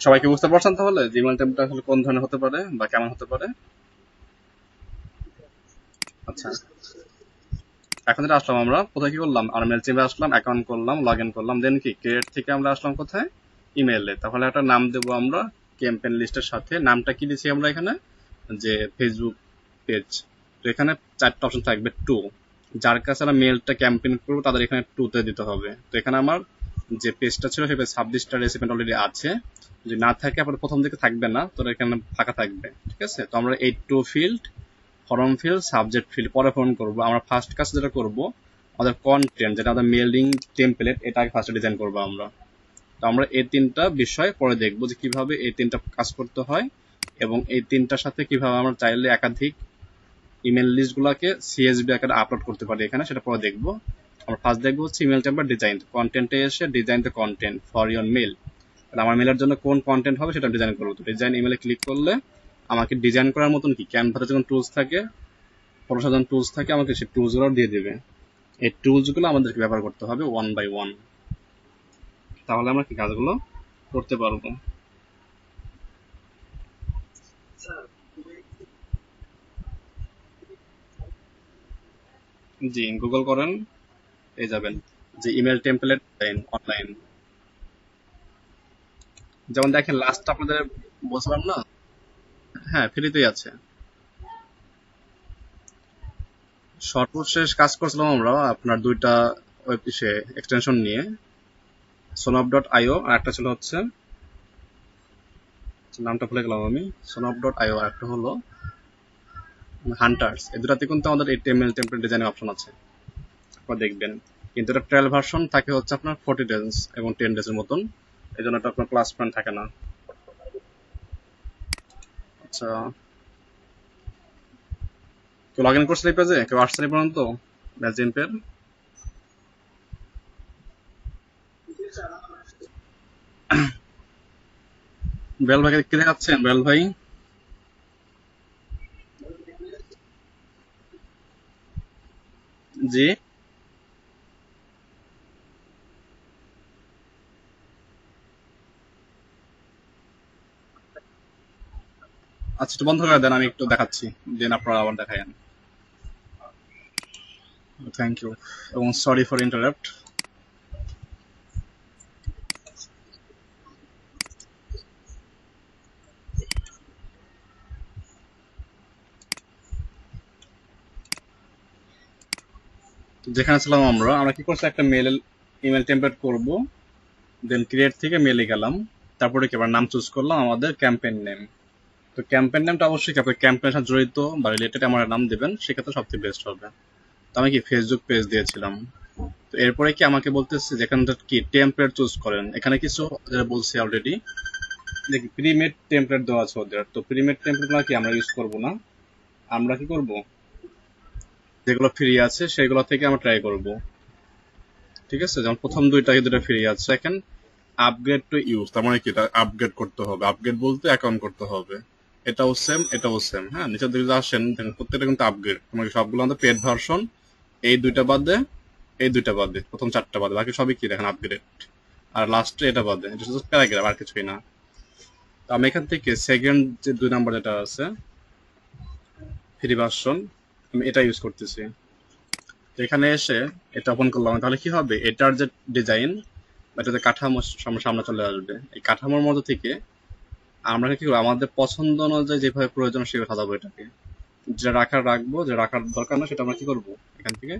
সবাইকে বুঝতে পারছেন তাহলে যে ইমেল টেমপ্লেট আসলে কোন ধরনের হতে পারে বা কেমন হতে পারে? আচ্ছা, এখন যেটা আসলাম আমরা কোথায় কি করলাম, আমরা মেল চিমে আসলাম, অ্যাকাউন্ট করলাম, লগ ইন করলাম, দেন কি ক্রিয়েট থেকে আমরা আসলাম কোথায় ইমেইলে। তাহলে একটা নাম দেবো আমরা ক্যাম্পেইন লিস্টের সাথে। নামটা কি দিচ্ছি আমরা এখানে, যে ফেসবুক পেজ। তো এখানে চারটা অপশন থাকবে, টু। যার কাছে আমরা মেলটা ক্যাম্পেইন করবো তাদের এখানে টুতে দিতে হবে। তো এখানে আমার যে পেজটা ছিল সেটা 26টা রেসিপেন্ট অলরেডি আছে। যদি না থাকে আপনার প্রথম দিকে থাকবে না, তো এখানে ফাঁকা থাকবে। ঠিক আছে, তো আমরা এই two field, form field, subject field পরে ফোন করবো। আমরা ফার্স্ট কাজ যেটা করবো, আমাদের কন্টেন্ট যেটা আমাদের মেলিং টেমপ্লেট, এটা আগে ফার্স্টে ডিজাইন করবো আমরা। তো আমরা এই তিনটা বিষয় পরে দেখবো যে কিভাবে এই তিনটা কাজ করতে হয় এবং এই তিনটার সাথে কিভাবে আমরা চাইলে একাধিক ইমেল লিস্ট গুলাকে সিএসভি আকারে আপলোড করতে পারি এখানে, সেটা পরে দেখবো। আমরা ফার্স্ট দেখবো হচ্ছে ইমেল টেমপ্লেট ডিজাইন। কন্টেন্টে এসে design the content for your mail. তাহলে আমার মেলের জন্য কোন কন্টেন্ট হবে সেটা ডিজাইন করবো। তো ডিজাইন ইমেলে ক্লিক করলে আমাকে ডিজাইন করার মতন কি ক্যানভাতে যখন টুলস থাকে, ফটোশপ যখন টুলস থাকে, আমাকে সেই টুলস গুলো দিয়ে দেবে। এই টুলস গুলো আমাদেরকে ব্যবহার করতে হবে ওয়ান বাই ওয়ান, তাহলে আমরা কি কাজগুলো করতে পারবো। জি, গুগল করেন, পেয়ে যাবেন যে ইমেল টেমপ্লেট অনলাইন। যেমন দেখেন লাস্ট আপনাদের বলছিলাম না, হ্যাঁ ফ্রিতেই আছে। সর্বশেষ কাজ করছিলাম আমরা আপনার দুইটা ওয়েব এক্সটেনশন নিয়ে, সোনপ ডট আইও আর একটা ছিল হচ্ছে, নামটা ভুলে গেলাম আমি, সোনপ ডট আইও আর একটা হলো হান্টার্স। এই দুটাতে কিন্তু আমাদের এই টেমপ্লেট ডিজাইনের অপশন আছে, আপনারা দেখবেন। কিন্তু এটা ট্রায়াল ভার্সন থাকে হচ্ছে আপনার 40 ডেজ এবং 10 ডেজের মতন, এই জন্য এটা আপনার প্লাস পয়েন্ট থাকে না। আচ্ছা, কেউ লগ ইন করছে এই পেজে, কেউ আসছে এই পর্যন্ত ম্যাজিম্পের? বেল ভাইকে কি দেখাচ্ছেন বেল ভাই? জি, আচ্ছা একটু বন্ধ করে দেন, আমি একটু দেখাচ্ছি, দেন আপনারা আবার দেখায়েন। থ্যাংক ইউ এবং সরি ফর ইন্টারাপ্ট। যেখানে ছিলাম আমরা আমরা কি করছি, একটা মেল ইমেল টেমপ্লেট করব, দেন ক্রিয়েট থেকে মেলে গেলাম। তারপরে কি আবার নাম চুজ করলাম আমাদের ক্যাম্পেইন নেম। তো ক্যাম্পেইন নামটা অবশ্যই কি আপনার ক্যাম্পেইনের সাথে জড়িত বা রিলেটেড আমার নাম দেবেন, সেক্ষেত্রে সবচেয়ে বেস্ট হবে। তো আমি কি ফেসবুক পেজ দিয়েছিলাম। তো এরপরে কি আমাকে বলতেছে যেখানে কি টেমপ্লেট চুজ করেন, এখানে কিছু যেটা বলছি অলরেডি, দেখি প্রিমেড টেমপ্লেট দেওয়া আছে ওদের। তো প্রিমেড টেমপ্লেট কি আমরা ইউজ করব না, আমরা কি করব যেগুলো ফ্রি আছে সেগুলো থেকে আমরা ট্রাই করব। ঠিক আছে, যেমন প্রথম দুইটা ফ্রি আছে। সেকেন্ড, আপগ্রেড টু ইউজ, তার মানে কি এটা আপগ্রেড করতে হবে। আপগ্রেড বলতে অ্যাকাউন্ট করতে হবে। এটাও সেম, এটাও সেম। হ্যাঁ, নিচের দিকে আসেন দেখেন প্রত্যেকটা কিন্তু আপগ্রেড, মানে সবগুলো আমাদের পেড ভার্সন। এই দুইটা বাদে, এই দুইটা বাদে, প্রথম চারটা বাদে বাকি সবই কি দেখেন আপগ্রেড। আর লাস্টে এটা বাদে, এটা শুধু প্যারাগ্রাফ আর কিছুই না। তো আমি এখান থেকে সেকেন্ড যে 2 নম্বর যেটা আছে ফ্রি ভার্সন, আমি এটা ইউজ করতেছি। তো এখানে এসে এটা ওপেন করলাম, তাহলে কি হবে, এটার যে ডিজাইন, এটা যে কাঠামো সামনে চলে আসবে। এই কাঠামোর মধ্যে থেকে আমরা কি করবো, আমাদের পছন্দ অনুযায়ী যেভাবে প্রয়োজন সেভাবে সাজাবো এটাকে। যেটা রাখার রাখবো, যে রাখার দরকার না সেটা আমরা কি করবো এখান থেকে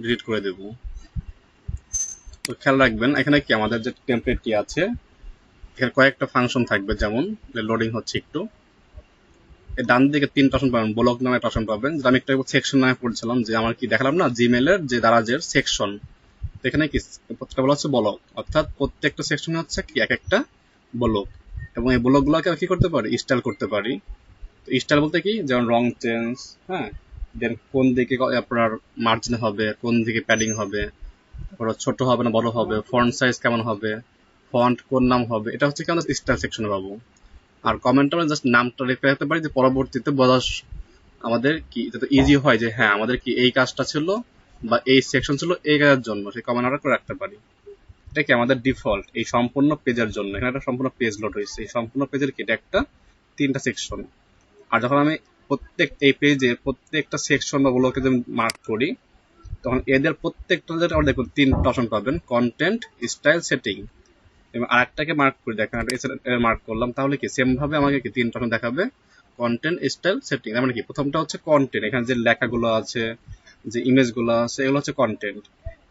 ডিলিট করে দেবো। তো খেয়াল রাখবেন এখানে কি আমাদের যে টেমপ্লেটটি আছে এখানে কয়েকটা ফাংশন থাকবে, যেমন লোডিং হচ্ছে একটু। এই ডান দিকে 3টা অপশন পাবেন, ব্লক নামে একটা অপশন পাবেন, যেটা আমি একটু সেকশন নামে পড়ছিলাম, যে আমার কি দেখালাম না জিমেলের যে দারাজের সেকশন, এখানে কি প্রত্যেকটা বলা হচ্ছে ব্লক, অর্থাৎ প্রত্যেকটা সেকশন হচ্ছে কি এক একটা ব্লক। এবং এই ব্লকগুলোকে কি করতে পারি, স্টাইল করতে পারি। তো স্টাইল বলতে কি, যেমন রং চেঞ্জ, হ্যাঁ, দেন কোন দিকে আপনার মার্জিন হবে, কোন দিকে প্যাডিং হবে, তারপর ছোট হবে না বড় হবে, ফন্ট সাইজ কেমন হবে, ফন্ট কোন নাম হবে, এটা হচ্ছে কি আমরা স্টাইল সেকশনে পাবো। আর কমেন্টে আমরা জাস্ট নামটা রেখে রাখতে পারি, যে পরবর্তীতে বোঝা আমাদের কি যাতে ইজি হয়, যে হ্যাঁ আমাদের কি এই কাজটা ছিল বা এই সেকশন ছিল এই কাজের জন্য, সেই কমেন্ট আমরা করে রাখতে পারি। এটা কি আমাদের ডিফল্ট এই সম্পূর্ণ পেজের জন্য, এখানে একটা সম্পূর্ণ পেজ লোড হয়েছে, এই সম্পূর্ণ পেজের কি এটা একটা 3টা সেকশন। আর যখন আমি এই পেজে প্রত্যেকটা সেকশন বা ব্লকে যদি মার্ক করি, তখন এদের প্রত্যেকটা আমরা দেখুন 3টা অপশন পাবেন, কন্টেন্ট, স্টাইল, সেটিং। এবং আরেকটাকে মার্ক করে দেখেন, মার্ক করলাম, তাহলে কি সেম ভাবে আমাকে কি 3টা অপশন দেখাবে, কন্টেন্ট, স্টাইল, সেটিং। মানে কি প্রথমটা হচ্ছে কন্টেন্ট, এখানে যে লেখাগুলো আছে, যে ইমেজগুলো আছে, এগুলো হচ্ছে কন্টেন্ট।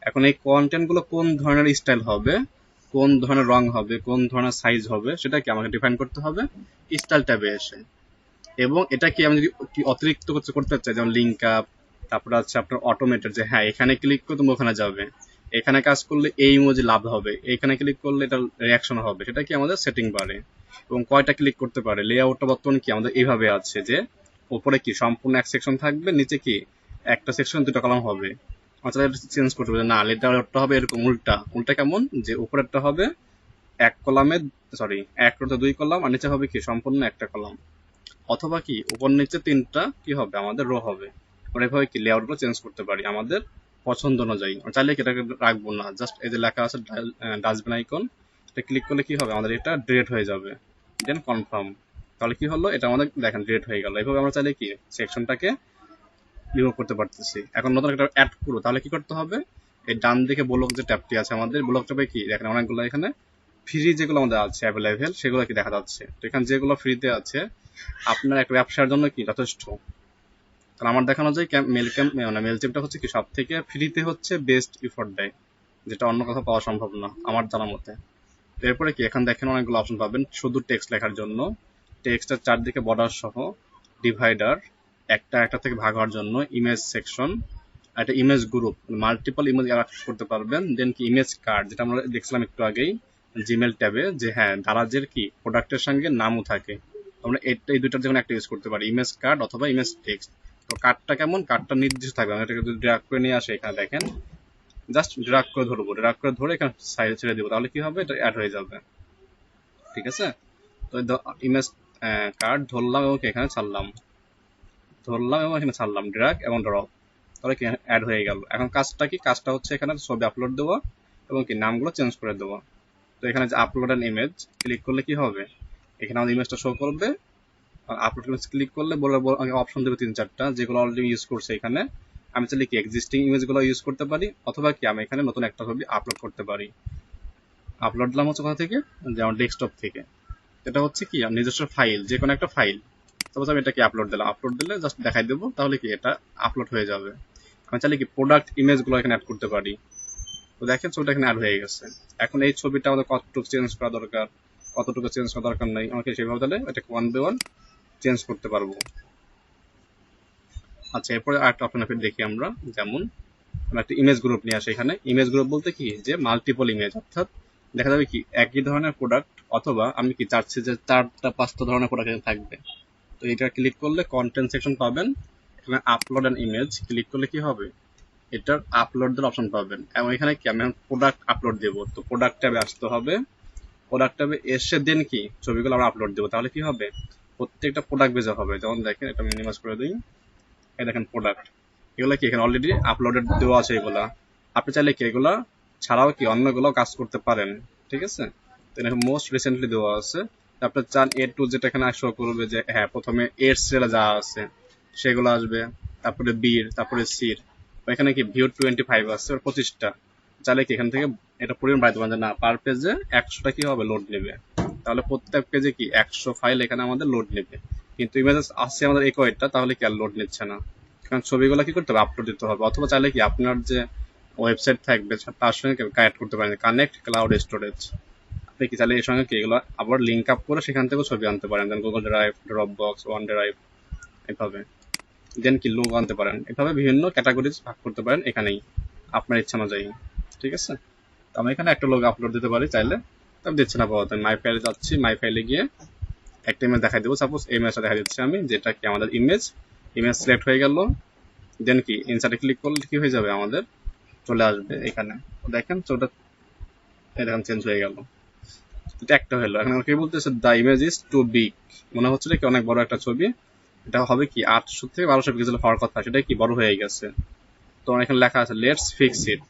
এখন এই কন্টেন্ট গুলো কোন ধরনের স্টাইল হবে, কোন ধরনের রং হবে, কোন ধরনের সাইজ হবে, সেটা কি আমাকে ডিফাইন করতে হবে স্টাইল ট্যাবে এসে। এবং এটা কি আমি যদি কি অতিরিক্ত কিছু করতে চাই, যেমন লিঙ্ক আপ, তারপরে আছে আপনার অটোমেটেড, যে হ্যাঁ এখানে ক্লিক করে তুমি ওখানে যাবে, এখানে কাজ করলে এই ইমোজি লাভ হবে, এখানে ক্লিক করলে এটা রিয়াকশন হবে, সেটা কি আমাদের সেটিং বাড়ে। এবং কয়টা ক্লিক করতে পারে, লেআউটটা বর্তমানে কি আমাদের এইভাবে আছে, যে উপরে কি সম্পূর্ণ এক সেকশন থাকবে, নিচে কি একটা সেকশন 2টা কলাম হবে। আচ্ছা চেঞ্জ করতে হবে, না লেআউটটা হবে এরকম উল্টা। উল্টা কেমন, যে উপরেরটা হবে এক কলামে, সরি এক রোতে 2 কলাম, আর নিচে হবে কি সম্পূর্ণ একটা কলাম। অথবা কি উপর নিচে 3টা কি হবে আমাদের রো হবে। আমরা এভাবে কি লেআউটগুলো চেঞ্জ করতে পারি আমাদের পছন্দ অনুযায়ী। চাইলে কি এটাকে রাখবো না, জাস্ট এই যে লেখা আছে ডাস্টবিন আইকন, এটা ক্লিক করলে কি হবে আমাদের এটা ডিলিট হয়ে যাবে, দেন কনফার্ম। তাহলে কি হলো, এটা আমাদের দেখেন ডিলিট হয়ে গেল। এইভাবে আমরা চাইলে কি সেকশনটাকে রিমুভ করতে পারতেছি। এখন নতুন একটা অ্যাড করবো, তাহলে কি করতে হবে, এই ডান দিকে ব্লক যে ট্যাবটি আছে আমাদের, ব্লক ট্যাবে কি দেখেন অনেকগুলো এখানে ফ্রি যেগুলো আমাদের আছে অ্যাভেলেবেল, সেগুলো কি দেখা যাচ্ছে। তো এখানে যেগুলো ফ্রিতে আছে আপনার একটা ব্যবসার জন্য কি যথেষ্ট। কারণ আমার দেখানো যায় মেলচিপটা হচ্ছে কি সব থেকে ফ্রিতে হচ্ছে বেস্ট ইফোর্ট দেয়, যেটা অন্য কোথাও পাওয়া সম্ভব না আমার জানা মতে। এরপরে কি এখানে দেখেন অনেকগুলো অপশন পাবেন শুধু টেক্সট লেখার জন্য, টেক্সটের চারদিকে বর্ডার সহ, ডিভাইডার, একটা থেকে ভাগ হওয়ার জন্য, ইমেজ সেকশন, একটা ইমেজ গ্রুপ, মাল্টিপল ইমেজ করতে পারবেন। দেন কি ইমেজ কার্ড, যেটা আমরা দেখছিলাম একটু আগেই জিমেল ট্যাবে, যে হ্যাঁ দারাজের কি প্রোডাক্টের সঙ্গে নামও থাকে, আমরা এই দুইটার যেমন একটা ইউজ করতে পারি, ইমেজ কার্ড অথবা ইমেজ টেক্সট। তো কার্ডটা কেমন, কার্ডটা নির্দিষ্ট থাকবে, আমি এটাকে যদি ড্র্যাগ করে নিয়ে আসে, এখানে দেখেন জাস্ট ড্র্যাগ করে ধরবো, ড্র্যাগ করে ধরে এখানে সাইডে ছেড়ে দিব, তাহলে কি হবে এটা অ্যাড হয়ে যাবে। ঠিক আছে, তো ইমেজ কার্ড ধরলাম এবং এখানে ছাড়লাম, এবং এখানে ছাড়লাম, ড্র্যাগ এবং ড্রপ, তাহলে কি অ্যাড হয়ে গেল। এখন কাজটা কি, কাজটা হচ্ছে এখানে ছবি আপলোড দেওয়া এবং কি নামগুলো চেঞ্জ করে দেওয়া। তো এখানে যে আপলোড অ্যান ইমেজ ক্লিক করলে কি হবে, এখানে আমাদের ইমেজটা শো করবে। আর আপলোড ইমেজ ক্লিক করলে অপশন দেবে 3-4টা, যেগুলো অলরেডি ইউজ করছে এখানে। আমি চাইলে কি এক্সিস্টিং ইমেজগুলো ইউজ করতে পারি, অথবা কি আমি এখানে নতুন একটা ছবি আপলোড করতে পারি। আপলোড দিলাম হচ্ছে কোথা থেকে, যেমন ডেস্কটপ থেকে। এটা হচ্ছে কি নিজস্ব ফাইল, যে কোনো একটা ফাইল, সাপোজ আমি এটাকে আপলোড দিলাম, আপলোড দিলে জাস্ট দেখাই দেবো, তাহলে কি এটা আপলোড হয়ে যাবে। আমি চাইলে কি প্রোডাক্ট ইমেজগুলো এখানে অ্যাড করতে পারি। তো দেখেন ছবিটা এখানে অ্যাড হয়ে গেছে। এখন এই ছবিটা আমাদের কতটুকু চেঞ্জ করা দরকার, কতটুকু চেঞ্জ করা দরকার নাই, আমাকে সেভাবে তাহলে এটাকে 1 by 1 চেঞ্জ করতে পারবো। আচ্ছা এরপরে আরেকটা অপশন দেখি আমরা, যেমন আমরা একটা ইমেজ গ্রুপ নিয়ে আসি। এখানে ইমেজ গ্রুপ বলতে কি, যে মাল্টিপল ইমেজ, অর্থাৎ দেখা যাবে কি একই ধরনের প্রোডাক্ট, অথবা আমি কি চাচ্ছি যে 4টা-5টা ধরনের প্রোডাক্ট এখানে থাকবে। তো এটা ক্লিক করলে কন্টেন্ট সেকশন পাবেন, এখানে আপলোড অ্যান ইমেজ ক্লিক করলে কি হবে, এটার আপলোড দেওয়ার অপশন পাবেন। এবং এখানে কি আমি প্রোডাক্ট আপলোড দেবো, তো প্রোডাক্ট ট্যাবে আসতে হবে, প্রোডাক্ট ট্যাবে এসে দেন কি ছবিগুলো আমরা আপলোড দেবো, তাহলে কি হবে প্রত্যেকটা প্রোডাক্ট বেজে হবে। যেমন দেখেন এটা মিনিমাইজ করে দিই, এই দেখেন প্রোডাক্ট, এগুলো কি এখানে অলরেডি আপলোডেড দেওয়া আছে এগুলা। আপনি চাইলে কি এগুলা ছাড়াও কি অন্যগুলো কাজ করতে পারেন। ঠিক আছে, তো এখানে মোস্ট রিসেন্টলি দেওয়া আছে। আপনি চান এ টু যেটা এখানে শো করবে, যে হ্যাঁ প্রথমে এর সেলে যা আছে সেগুলো আসবে, তারপরে বির, তারপরে সির। এখানে কি ভিউ 25 আছে, 25টা। চাইলে কি এখান থেকে এটা পরিমাণ বাড়াইতে পারেন, যে না পার পেজে 100টা কি হবে লোড নেবে, তাহলে প্রত্যেক পেজে কি 100 ফাইল এখানে আমাদের লোড নেবে। কিন্তু ইমেজেস আছে আমাদের এই কয়েকটা, তাহলে কি আর লোড নিচ্ছে না, কারণ ছবিগুলো কি করতে হবে, আপলোড দিতে হবে। অথবা চাইলে কি আপনার যে ওয়েবসাইট থাকবে তার সঙ্গে কানেক্ট করতে পারেন, কানেক্ট ক্লাউড স্টোরেজ। আপনি কি চাইলে এর সঙ্গে কি এগুলো আবার লিঙ্ক আপ করে সেখান থেকেও ছবি আনতে পারেন, যেমন Google drive, drop box, one drive, এভাবে দেন কি লোগো আনতে পারেন। এভাবে বিভিন্ন ক্যাটাগরিজ ভাগ করতে পারেন এখানেই আপনার ইচ্ছা অনুযায়ী। ঠিক আছে, তো আমি এখানে একটা লোগো আপলোড দিতে পারি চাইলে, তবে দিচ্ছে না পাওয়া। মাই ফাইলে যাচ্ছি, মাই ফাইলে গিয়ে একটা ইমেজ দেখাই দেবো। সাপোজ এই ইমেজটা দেখা দিচ্ছি আমি, যেটা কি আমাদের ইমেজ সিলেক্ট হয়ে গেল। দেন কি ইনসার্টে ক্লিক করলে কি হয়ে যাবে, আমাদের চলে আসবে এখানে। দেখেন ছবিটা এরকম চেঞ্জ হয়ে গেল, এটা একটা হলো। এখন কি বলতেছে, the image is too big, মনে হচ্ছে কি অনেক বড় একটা ছবি। এটা হবে কি 800 থেকে 1200 পিক্সেল হওয়ার কথা, সেটা কি বড় হয়ে গেছে। তো এখানে লেখা আছে লেটস ফিক্স ইট।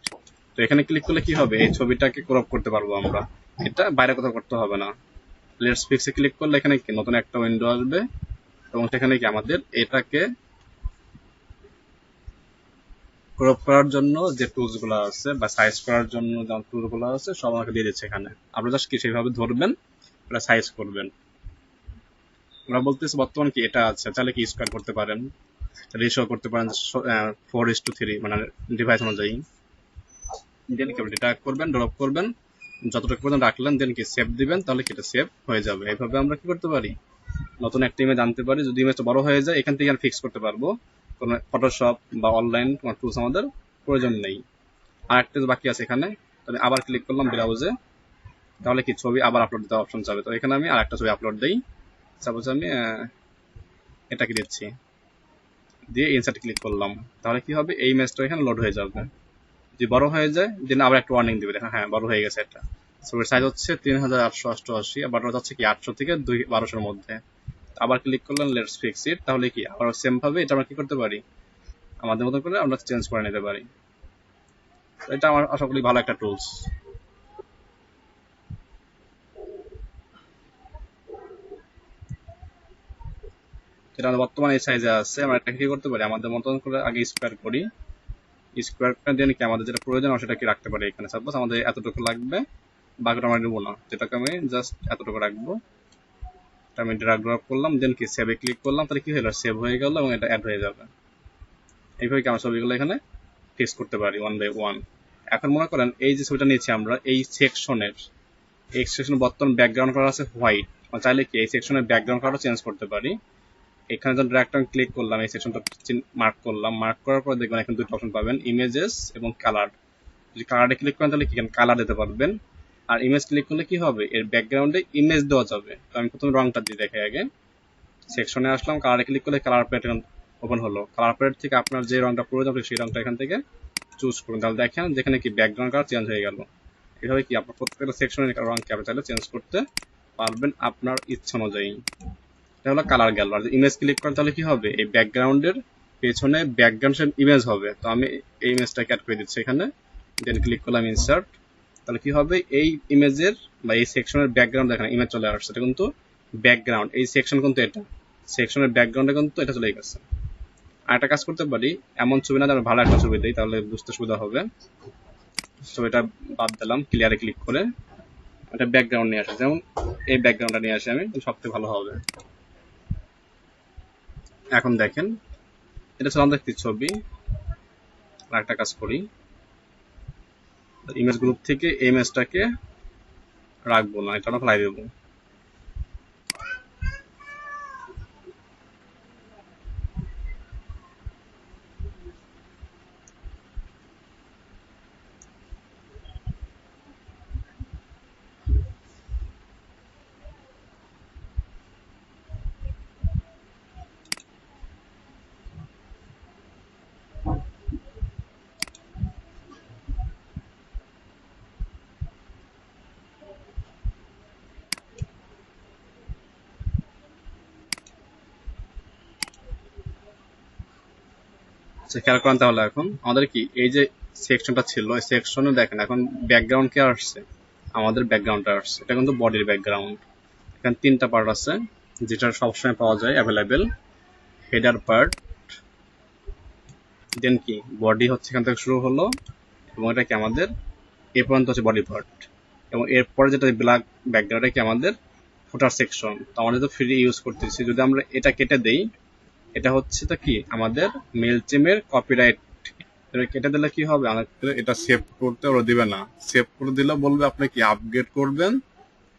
তো এখানে ক্লিক করলে কি হবে, এই ছবিটাকে ক্রপ করতে পারবো আমরা, এটা বাইরে কোথাও করতে হবে না। লেটস ফিক্স এ ক্লিক করলে এখানে কি নতুন একটা উইন্ডো আসবে, এবং সেখানে কি আমাদের এটাকে ক্রপ করার জন্য যে টুলস গুলো আছে বা সাইজ করার জন্য যে টুল গুলো আছে সব আমাকে দিয়ে দিচ্ছে এখানে। আপনারা জাস্ট কি সেইভাবে ধরবেন, এটা সাইজ করবেন। আমরা বলতেছি বর্তমান কি এটা আছে, তাহলে কি স্কোয়ার করতে পারেন, রেশিও করতে পারেন 4:3, মানে ডিভাইস অনুযায়ী। দেন কি ডেটা করবেন, ড্রপ করবেন, যতটুকু পর্যন্ত রাখলেন, দেন কি সেভ দিবেন, তাহলে কি এটা সেভ হয়ে যাবে। এইভাবে আমরা কি করতে পারি, নতুন একটা ইমেজ আনতে পারি। যদি ইমেজটা বড় হয়ে যায়, এখান থেকে আমরা ফিক্স করতে পারবো, কোনো ফটোশপ বা অনলাইন কোনো টুলস আমাদের প্রয়োজন নেই। আর একটা বাকি আছে এখানে, আমি আবার ক্লিক করলাম ব্রাউজে, তাহলে কি ছবি আবার আপলোড দিতে অপশন যাবে। তো এখানে আমি আরেকটা ছবি আপলোড দিই। সাপোজ আমি এটাকে দিচ্ছি, দিয়ে ইনসার্ট ক্লিক করলাম, তাহলে কি হবে, এই ইমেজটা এখানে লোড হয়ে যাবে। যদি বড় হয়ে যায়, দেন আবার একটা ওয়ার্নিং দিবে, দেখেন হ্যাঁ বড় হয়ে গেছে। এটা ছবির সাইজ হচ্ছে 3888, আর বাটন যাচ্ছে কি 800 থেকে 1200-এর মধ্যে। আবার ক্লিক করলাম লেটস ফিক্স ইট, তাহলে কি আবার সেম ভাবে এটা আমরা কি করতে পারি, আমাদের মতো করে আমরা চেঞ্জ করে নিতে পারি। এটা আমার আশা করি ভালো একটা টুলস। যেটা বর্তমানে এই সাইজে আছে, আমরা এটা কি করতে পারি, আমাদের মতন করে আগে স্কোয়ার করি। স্কোয়ারটা দিয়ে কি আমাদের যেটা প্রয়োজন সেটা কি রাখতে পারি এখানে। সাপোজ আমাদের এতটুকু লাগবে, বাকিটা আমরা নেবো না, যেটাকে আমি জাস্ট এতটুকু রাখবো। আমি ড্র্যাগ ড্রপ করলাম, দেন কি সেভে ক্লিক করলাম, তাহলে কি হলো, সেভ হয়ে গেল এবং এটা অ্যাড হয়ে যাবে। এইভাবে কি আমরা ছবিগুলো এখানে ফিক্স করতে পারি ওয়ান বাই ওয়ান। এখন মনে করেন এই যে ছবিটা নিয়েছি আমরা, এই সেকশনের বর্তমান ব্যাকগ্রাউন্ড করা আছে হোয়াইট, চাইলে কি এই সেকশনের ব্যাকগ্রাউন্ড কালারও চেঞ্জ করতে পারি। এখানে যখন ড্র্যাগ টান ক্লিক করলাম, এই সেকশনটা মার্ক করলাম, মার্ক করার পর দেখবেন এখানে দুটো অপশন পাবেন, ইমেজেস এবং কালার। যদি কালারে ক্লিক করেন তাহলে কি কালার দিতে পারবেন, আর ইমেজ ক্লিক করলে কি হবে, এর ব্যাকগ্রাউন্ডে ইমেজ দেওয়া যাবে। তো আমি প্রথমে রংটা দিয়ে দেখাই আগে। সেকশনে আসলাম, কালারে ক্লিক করলে কালার প্যাটার্ন ওপেন হলো। কালার প্যালেট থেকে আপনার যে রংটা প্রয়োজন সেই রংটা এখান থেকে চুজ করুন, তাহলে দেখেন যেখানে কি ব্যাকগ্রাউন্ড কালার চেঞ্জ হয়ে গেল। এভাবে কি আপনার প্রত্যেকটা সেকশনের রং কি আপনি চাইলে চেঞ্জ করতে পারবেন আপনার ইচ্ছা অনুযায়ী। এটা হলো কালার গেল। আর ইমেজ ক্লিক করেন তাহলে কি হবে, এই ব্যাকগ্রাউন্ডের পেছনে ব্যাকগ্রাউন্ড ইমেজ হবে। তো আমি এই ইমেজটাকে অ্যাড করে দিচ্ছি এখানে, দেন ক্লিক করলাম ইনসার্ট। তাহলে কি হবে, এই ইমেজের বা এই সেকশনের ব্যাকগ্রাউন্ড দেখেন ইমেজ চলে আসছে। এটা কিন্তু ব্যাকগ্রাউন্ড, এই সেকশন কিন্তু এটা সেকশনের ব্যাকগ্রাউন্ডে কিন্তু এটা চলে গেছে। আর একটা কাজ করতে পারি, এমন ছবি না যেন ভালো একটা ছবি দিই, তাহলে বুঝতে সুবিধা হবে। ছবিটা বাদ দিলাম, ক্লিয়ারে ক্লিক করে একটা ব্যাকগ্রাউন্ড নিয়ে আসে, যেমন এই ব্যাকগ্রাউন্ডটা নিয়ে আসে আমি, সবথেকে ভালো হবে। এখন দেখেন এটা ছিল আমাদের একটি ছবি। আর একটা কাজ করি, ইমেজ গ্রুপ থেকে এই ইমেজটাকে রাখবো না, এটা আমরা ফেলাই দেবো। খেয়াল করেন তাহলে এখন আমাদের কি এই যে সেকশনটা ছিল, এই সেকশনে দেখেন এখন ব্যাকগ্রাউন্ড কে আসছে, আমাদের ব্যাকগ্রাউন্ডটা আসছে। এটা কিন্তু বডির ব্যাকগ্রাউন্ড। এখানে তিনটা পার্ট আছে যেটা সবসময় পাওয়া যায় অ্যাভেলেবেল। হেডার পার্ট, দেন কি বডি হচ্ছে এখান থেকে শুরু হলো, এবং এটা কি আমাদের এ পর্যন্ত হচ্ছে বডি পার্ট, এবং এরপরে যেটা ব্ল্যাক ব্যাকগ্রাউন্ড কি আমাদের ফুটার সেকশন। তো আমরা তো ফ্রি ইউজ করতেছি, যদি আমরা এটা কেটে দেই, এটা হচ্ছে তো কি আমাদের মেলচিমের কপিরাইট। কেটে দিলে কি হবে, আমাদের এটা সেভ করতে ওরা দিবে না। সেভ করে দিলে বলবে আপনি কি আপগ্রেড করবেন,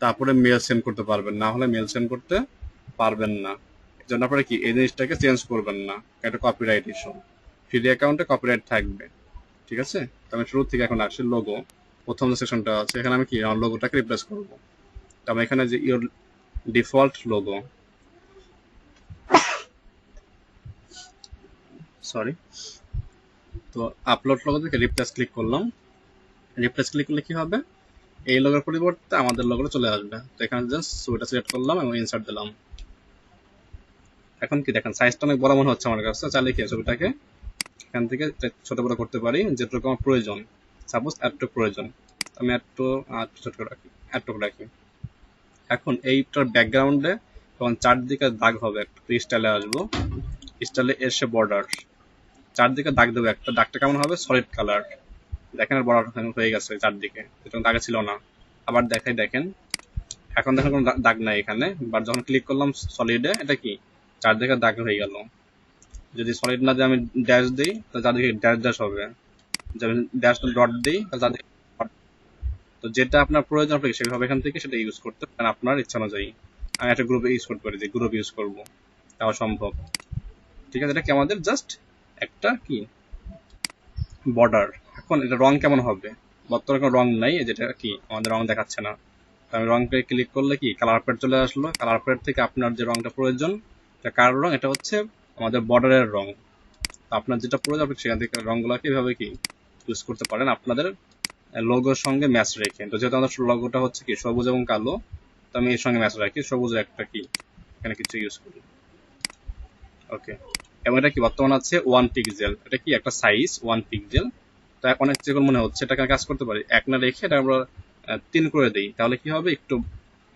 তারপরে মেল সেন্ড করতে পারবেন, না হলে মেল সেন্ড করতে পারবেন না। এই জন্য আপনারা কি এই জিনিসটাকে চেঞ্জ করবেন না, এটা কপিরাইট ইস্যু। ফ্রি অ্যাকাউন্টে কপিরাইট থাকবে, ঠিক আছে? তো আমি শুরু থেকে এখন আসি লোগো, প্রথম যে সেকশনটা আছে এখানে আমি কি আমার লোগোটাকে রিপ্লেস করব। তো আমি এখানে যে ইওর ডিফল্ট লোগো, সরি, তো আপলোড লোগো থেকে রিপ্লেস ক্লিক করলাম। রিপ্লেস ক্লিক করলে কি হবে, এই লোগোর পরিবর্তে আমাদের লোগোটা চলে আসবে। তো এখানে জাস্ট ছবিটা সিলেক্ট করলাম এবং ইনসার্ট দিলাম। এখন কি দেখেন সাইজটা অনেক বড় মনে হচ্ছে আমার কাছে, চাইলে কি ছবিটাকে এখান থেকে ছোট বড় করতে পারি যেটুকু আমার প্রয়োজন। সাপোজ এতটুকু প্রয়োজন, আমি একটু ছোট করে রাখি, এতটুকু রাখি। এখন এইটার ব্যাকগ্রাউন্ডে তখন চারদিকে দাগ হবে, একটা স্টাইলে আসবো, স্টাইলে এসে বর্ডার, চারদিকে দাগ দেবো। একটা দাগটা কেমন হবে, সলিড কালার। দেখেন আর বর্ডার হয়ে গেছে চারদিকে, এটা দাগ ছিল না। আবার দেখাই, দেখেন এখন দেখেন কোনো দাগ নাই এখানে, বাট যখন ক্লিক করলাম সলিডে এটা কি চারদিকে দাগ হয়ে গেল। যদি সলিড না দিয়ে আমি ড্যাশ দিই তাহলে চারদিকে ড্যাশ ড্যাশ হবে, যদি ড্যাশ ডট দিই তাহলে চারদিকে dot। তো যেটা আপনার প্রয়োজন হবে সেভাবে এখান থেকে সেটা ইউজ করতে পারেন আপনার ইচ্ছা অনুযায়ী। আমি একটা গ্রুপে ইউজ করতে পারি, যে গ্রুপ ইউজ করবো তাও সম্ভব, ঠিক আছে? এটা কি আমাদের জাস্ট একটা কি বর্ডার। এখন এটা রং কেমন হবে, বর্তমানে কোনো রং নাই, যেটা কি আমাদের রং দেখাচ্ছে না। তো আমি রংটা ক্লিক করলে কি কালার প্যাড চলে আসলো। কালার প্যাড থেকে আপনার যে রংটা প্রয়োজন, এটা কার রং, এটা হচ্ছে আমাদের বর্ডারের রং। তো আপনার যেটা প্রয়োজন আপনি সেখান থেকে রংগুলোকে এভাবে কি ইউজ করতে পারেন আপনাদের লোগোর সঙ্গে ম্যাচ রেখে। তো যেহেতু আমাদের লোগোটা হচ্ছে কি সবুজ এবং কালো, তো আমি এর সঙ্গে ম্যাচ রাখি, সবুজের একটা কি এখানে কিছু ইউজ করি। ওকে, এবং এটা কি বর্তমান আছে 1 পিক্সেল, এটা কি একটা সাইজ 1 পিক্সেল। তো অনেক যেগুলো মনে হচ্ছে এটাকে কাজ করতে পারি, এক না রেখে এটা আমরা 3 করে দিই, তাহলে কি হবে একটু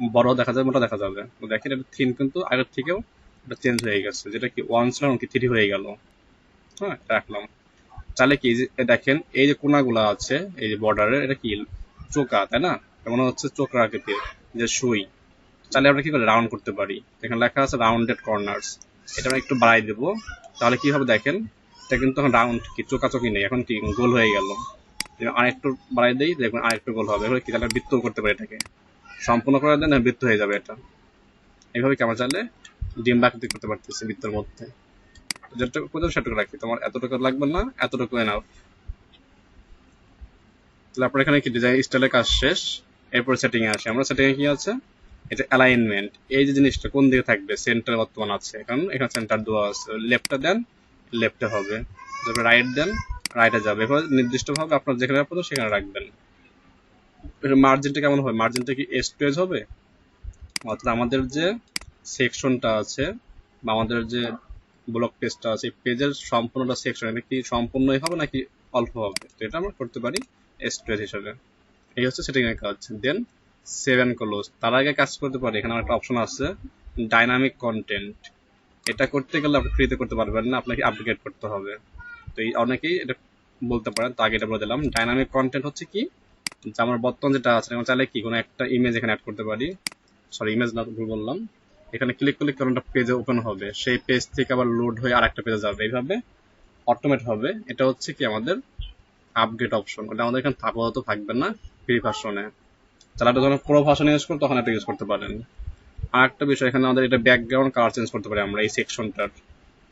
বড় দেখা যাবে, মোটা দেখা যাবে। তো দেখেন এটা থিন কিন্তু আগের থেকেও এটা চেঞ্জ হয়ে গেছে, যেটা কি 1 ছিল কি 3 হয়ে গেল। হ্যাঁ, রাখলাম। তাহলে কি দেখেন এই যে কোনাগুলো আছে এই যে বর্ডারের, এটা কি চোকা, তাই না? মনে হচ্ছে চোখের আকৃতির যে সুই। তাহলে আমরা কি করে রাউন্ড করতে পারি, এখানে লেখা আছে রাউন্ডেড কর্নার্স, এটা আমরা একটু বাড়াই দেবো। তাহলে কি হবে দেখেন, এটা কিন্তু এখন রাউন্ড কি চোকাচোকি নেই, এখন কি গোল হয়ে গেল। আরেকটু বাড়াই দিই, দেখুন আরেকটু গোল হবে। এভাবে কি তাহলে বৃত্ত করতে পারি, এটাকে সম্পূর্ণ করে দেন বৃত্ত হয়ে যাবে এটা। এইভাবে কি আমরা চাইলে ডিম আকৃতি করতে পারতেছি বৃত্তের মধ্যে। যেটুকু প্রয়োজন সেটুকু রাখি, তোমার এতটুকু লাগবে না, এতটুকু এনাফ। তাহলে আপনার এখানে কি ডিজাইন স্টাইলের কাজ শেষ। এরপর সেটিং এ আসি আমরা। সেটিং এ কি আছে, এটা অ্যালাইনমেন্ট, এই যে জিনিসটা কোন দিকে থাকবে, সেন্টার বর্তমান আছে, কারণ এখানে সেন্টার দেওয়া আছে। লেফটে দেন লেফটে হবে, তারপরে রাইট দেন রাইটে যাবে। এভাবে নির্দিষ্টভাবে আপনার যেখানে রাখবেন সেখানে রাখবেন। মার্জিনটা কেমন হবে, মার্জিনটা কি এজ টু এজ হবে, অর্থাৎ আমাদের যে সেকশনটা আছে বা আমাদের যে ব্লক পেজটা আছে পেজের সম্পূর্ণটা সেকশন, এটা কি সম্পূর্ণই হবে নাকি অল্প হবে, তো এটা আমরা করতে পারি এজ টু এজ হিসাবে। এই হচ্ছে সেটিং এর কাজ। দেন সেভ এন্ড ক্লোজ, তার আগে কাজ করতে পারি, এখানে একটা অপশন আছে ডাইনামিক কন্টেন্ট। এটা করতে গেলে আপনি ফ্রিতে করতে পারবেন না, আপনাকে আপগ্রেড করতে হবে। তো এই অনেকেই এটা বলতে পারেন, তো আগে এটা বলে দিলাম। ডাইনামিক কন্টেন্ট হচ্ছে কি, যে আমার বর্তমান যেটা আছে আমরা চাইলে কি কোনো একটা ইমেজ এখানে অ্যাড করতে পারি, সরি ইমেজ না ভুল বললাম। এখানে ক্লিক করলে কোনো একটা পেজে ওপেন হবে, সেই পেজ থেকে আবার লোড হয়ে আরেকটা পেজে যাবে, এইভাবে অটোমেট হবে। এটা হচ্ছে কি আমাদের আপগ্রেড অপশন, ওটা আমাদের এখানে আপাতত থাকবে না ফ্রি ভার্সনে। যারা যখন প্রো ভার্সন ইউজ করো তখন এটা ইউজ করতে পারেন। আর একটা বিষয়, এখানে আমাদের এটা ব্যাকগ্রাউন্ড কালার চেঞ্জ করতে পারি আমরা এই সেকশনটার।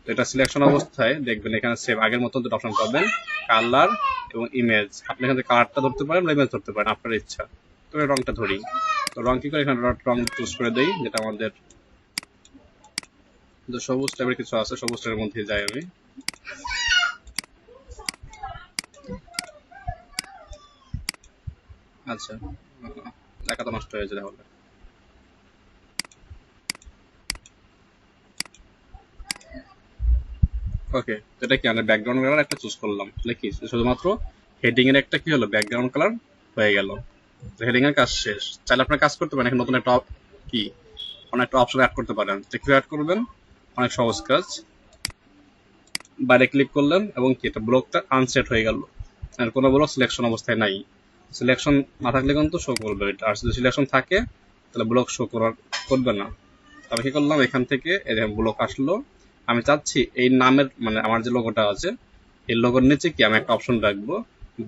তো এটা সিলেকশন অবস্থায় দেখবেন এখানে সেভ আগের মতন দুটো অপশন পাবেন, কালার এবং ইমেজ। আপনি এখানে কালারটা ধরতে পারেন বা ইমেজ ধরতে পারেন, আপনার ইচ্ছা। তো রংটা ধরি, তো রং কি করে, এখানে রং চুজ করে দেই, যেটা আমাদের সবুজ টাইপের কিছু আছে, সবুজ টাইপের মধ্যে যাই আমি। আচ্ছা, লেখাটা নষ্ট হয়েছে তাহলে। ওকে, তো এটা কি আমরা ব্যাকগ্রাউন্ড কালার একটা চুজ করলাম, তাহলে কি শুধুমাত্র হেডিং এর একটা কি হলো ব্যাকগ্রাউন্ড কালার হয়ে গেল। তো হেডিং এর কাজ শেষ। চাইলে আপনার কাজ করতে পারেন, নতুন একটা কি অনেকটা অপশন অ্যাড করতে পারেন। তো কি অ্যাড করবেন, অনেক সহজ কাজ। বাইরে ক্লিক করলেন এবং কি এটা ব্লকটা আনসেট হয়ে গেল, আর কোনো ব্লক সিলেকশন অবস্থায় নাই। সিলেকশন না থাকলে কিন্তু শো করবে এটা, আর যদি সিলেকশন থাকে তাহলে ব্লক শো করবে না। আমি কি করলাম, এখান থেকে ব্লক আসলো। আমি চাচ্ছি এই নামের মানে আমার যে লোগোটা আছে এই লোগোর নিচে কি আমি একটা অপশন রাখবো,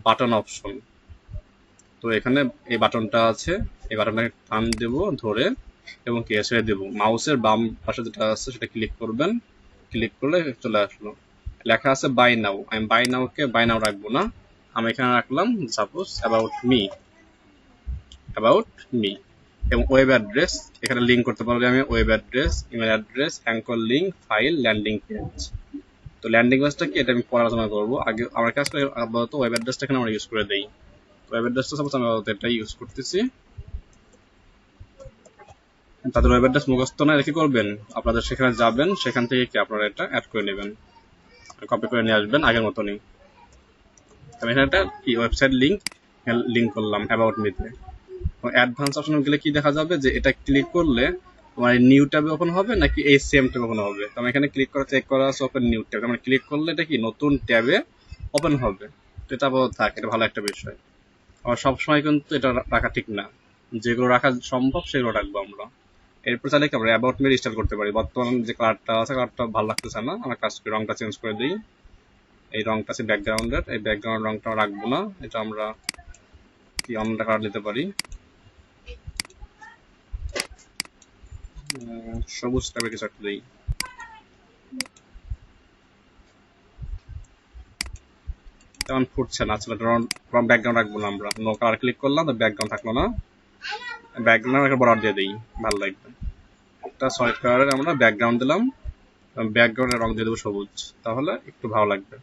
বাটন অপশন। তো এখানে এই বাটনটা আছে, এই বাটনটাকে টান দেবো ধরে এবং কি ছেড়ে দেবো। মাউসের বাম পাশে যেটা আছে সেটা ক্লিক করবেন, ক্লিক করলে চলে আসলো। লেখা আছে বাই নাও, আমি বাই নাওকে বাই নাও রাখবো না, আমি এখানে রাখলাম সাপোজ অ্যাবাউট মি এবং ওয়েব অ্যাড্রেস এখানে লিঙ্ক করতে পারবো আমি web address, email address, anchor link, file, landing page. তো ল্যান্ডিং পেজটা কি এটা আমি পরে আলোচনা করবো, আগে আমার কাছে আপাতত ওয়েব অ্যাড্রেসটা এখানে আমরা ইউজ করে দেই। ওয়েব অ্যাড্রেসটা সাপোজ আমি আপাতত এটা ইউজ করতেছি। তাদের ওয়েব অ্যাড্রেস মুখস্থ না রেখে করবেন, আপনাদের সেখানে যাবেন, সেখান থেকে কি আপনারা এটা অ্যাড করে নেবেন, কপি করে নিয়ে আসবেন আগের মতনই। আমি এখানে একটা কি ওয়েবসাইট লিঙ্ক করলাম অ্যাবাউট মিতে। অ্যাডভান্স অপশনে গেলে কি দেখা যাবে যে এটা ক্লিক করলে আমার নিউ ট্যাবে ওপেন হবে নাকি এই সেম ট্যাবে ওপেন হবে। তো আমি এখানে ক্লিক করে চেক করা আছে ওপেন নিউ ট্যাব, মানে ক্লিক করলে এটা কি নতুন ট্যাবে ওপেন হবে। তো এটা আপাতত থাক, এটা ভালো একটা বিষয়। আবার সবসময় কিন্তু এটা রাখা ঠিক না, যেগুলো রাখা সম্ভব সেগুলো রাখবো আমরা। এরপর চাইলে কি আমরা অ্যাবাউট মি রিস্টার্ট করতে পারি। বর্তমান যে কালারটা আছে কালারটা ভালো লাগতেছে না, আমরা কাজ করি রংটা চেঞ্জ করে দিই। এই রংটা আছে ব্যাকগ্রাউন্ডের, এই ব্যাকগ্রাউন্ড রংটা রাখবো না, এটা আমরা কি অন্য কালার নিতে পারি, সবুজ টাইপের কিছু একটা দিই। তেমন ফুটছে না আসলে, ব্যাকগ্রাউন্ড রাখবো না আমরা, নো কালার ক্লিক করলাম তো ব্যাকগ্রাউন্ড থাকলো না, ব্যাকগ্রাউন্ড একটা বর্ডার দিয়ে দিই, ভালো লাগবে। একটা সলিড কালারের আমরা ব্যাকগ্রাউন্ড দিলাম, ব্যাকগ্রাউন্ডের রং দিয়ে দেবো সবুজ, তাহলে একটু ভালো লাগবে।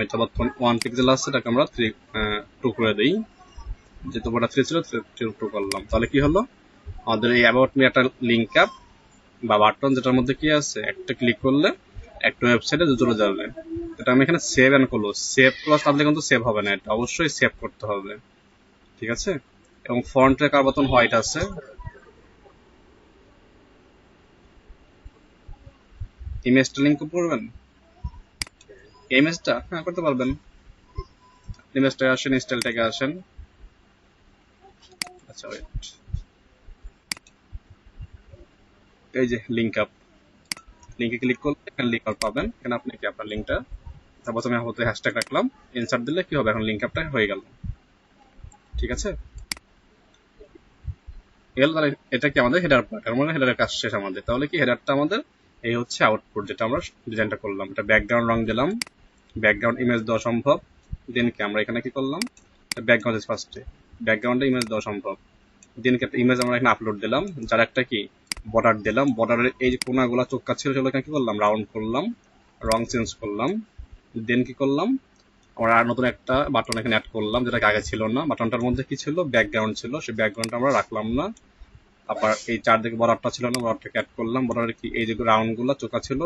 এটা বর্তমান 1 পিক্সেল আছে, এটাকে আমরা 2 করে দিই, যেহেতু ওটা 3 ছিল 2 করলাম। তাহলে কি হলো, আমাদের এই অ্যাবাউট মি একটা লিঙ্ক অ্যাপ বা বাটন, যেটার মধ্যে কি আছে একটা ক্লিক করলে একটা ওয়েবসাইটে চলে যাবে। এটা আমি এখানে save and close, save close তাহলে কিন্তু সেভ হবে না, এটা অবশ্যই সেভ করতে হবে, ঠিক আছে। এবং ফন্টের কালার বর্তমান হোয়াইট আছে, ইমেজটা লিঙ্ক করবেন, ইমেজটা হ্যাঁ করতে পারবেন। ইমেজটায় আসেন, স্টাইলটাকে আসেন, আচ্ছা ওয়েট, এই যে লিঙ্ক আপ, লিঙ্কে ক্লিক করলে এখানে লিঙ্ক আপ পাবেন। এখানে আপনি কি আপনার লিঙ্কটা, তারপর আমি হয়তো হ্যাশট্যাগ রাখলাম, ইনসার্ট দিলে কি হবে, এখন লিঙ্ক আপটা হয়ে গেল, ঠিক আছে। তাহলে এটা কি আমাদের হেডার পার্ট, এর মানে হেডারের কাজ শেষ আমাদের। তাহলে কি হেডারটা আমাদের এই হচ্ছে আউটপুট, যেটা আমরা ডিজাইনটা করলাম। এটা ব্যাকগ্রাউন্ড রং দিলাম, ব্যাকগ্রাউন্ড ইমেজ দেওয়া সম্ভব, দেন কি আমরা এখানে কি করলাম, ব্যাকগ্রাউন্ড ফার্স্টে ব্যাকগ্রাউন্ডে ইমেজ দেওয়া সম্ভব, দেন কি একটা ইমেজ আমরা এখানে আপলোড দিলাম, যার একটা কি বর্ডার দিলাম, বর্ডারের এই যে কোনাগুলো চোখকা ছিল সেগুলো কি করলাম, রাউন্ড করলাম, রং চেঞ্জ করলাম, দেন কি করলাম, আমরা আর নতুন একটা বাটন এখানে অ্যাড করলাম, যেটা আগে ছিল না। বাটনটার মধ্যে কি ছিল, ব্যাকগ্রাউন্ড ছিল, সেই ব্যাকগ্রাউন্ডটা আমরা রাখলাম না। আবার এই চারদিকে বর্ডারটা ছিল না, বর্ডারটাকে অ্যাড করলাম, বর্ডারের কি এই যে রাউন্ড গুলো চোখা ছিল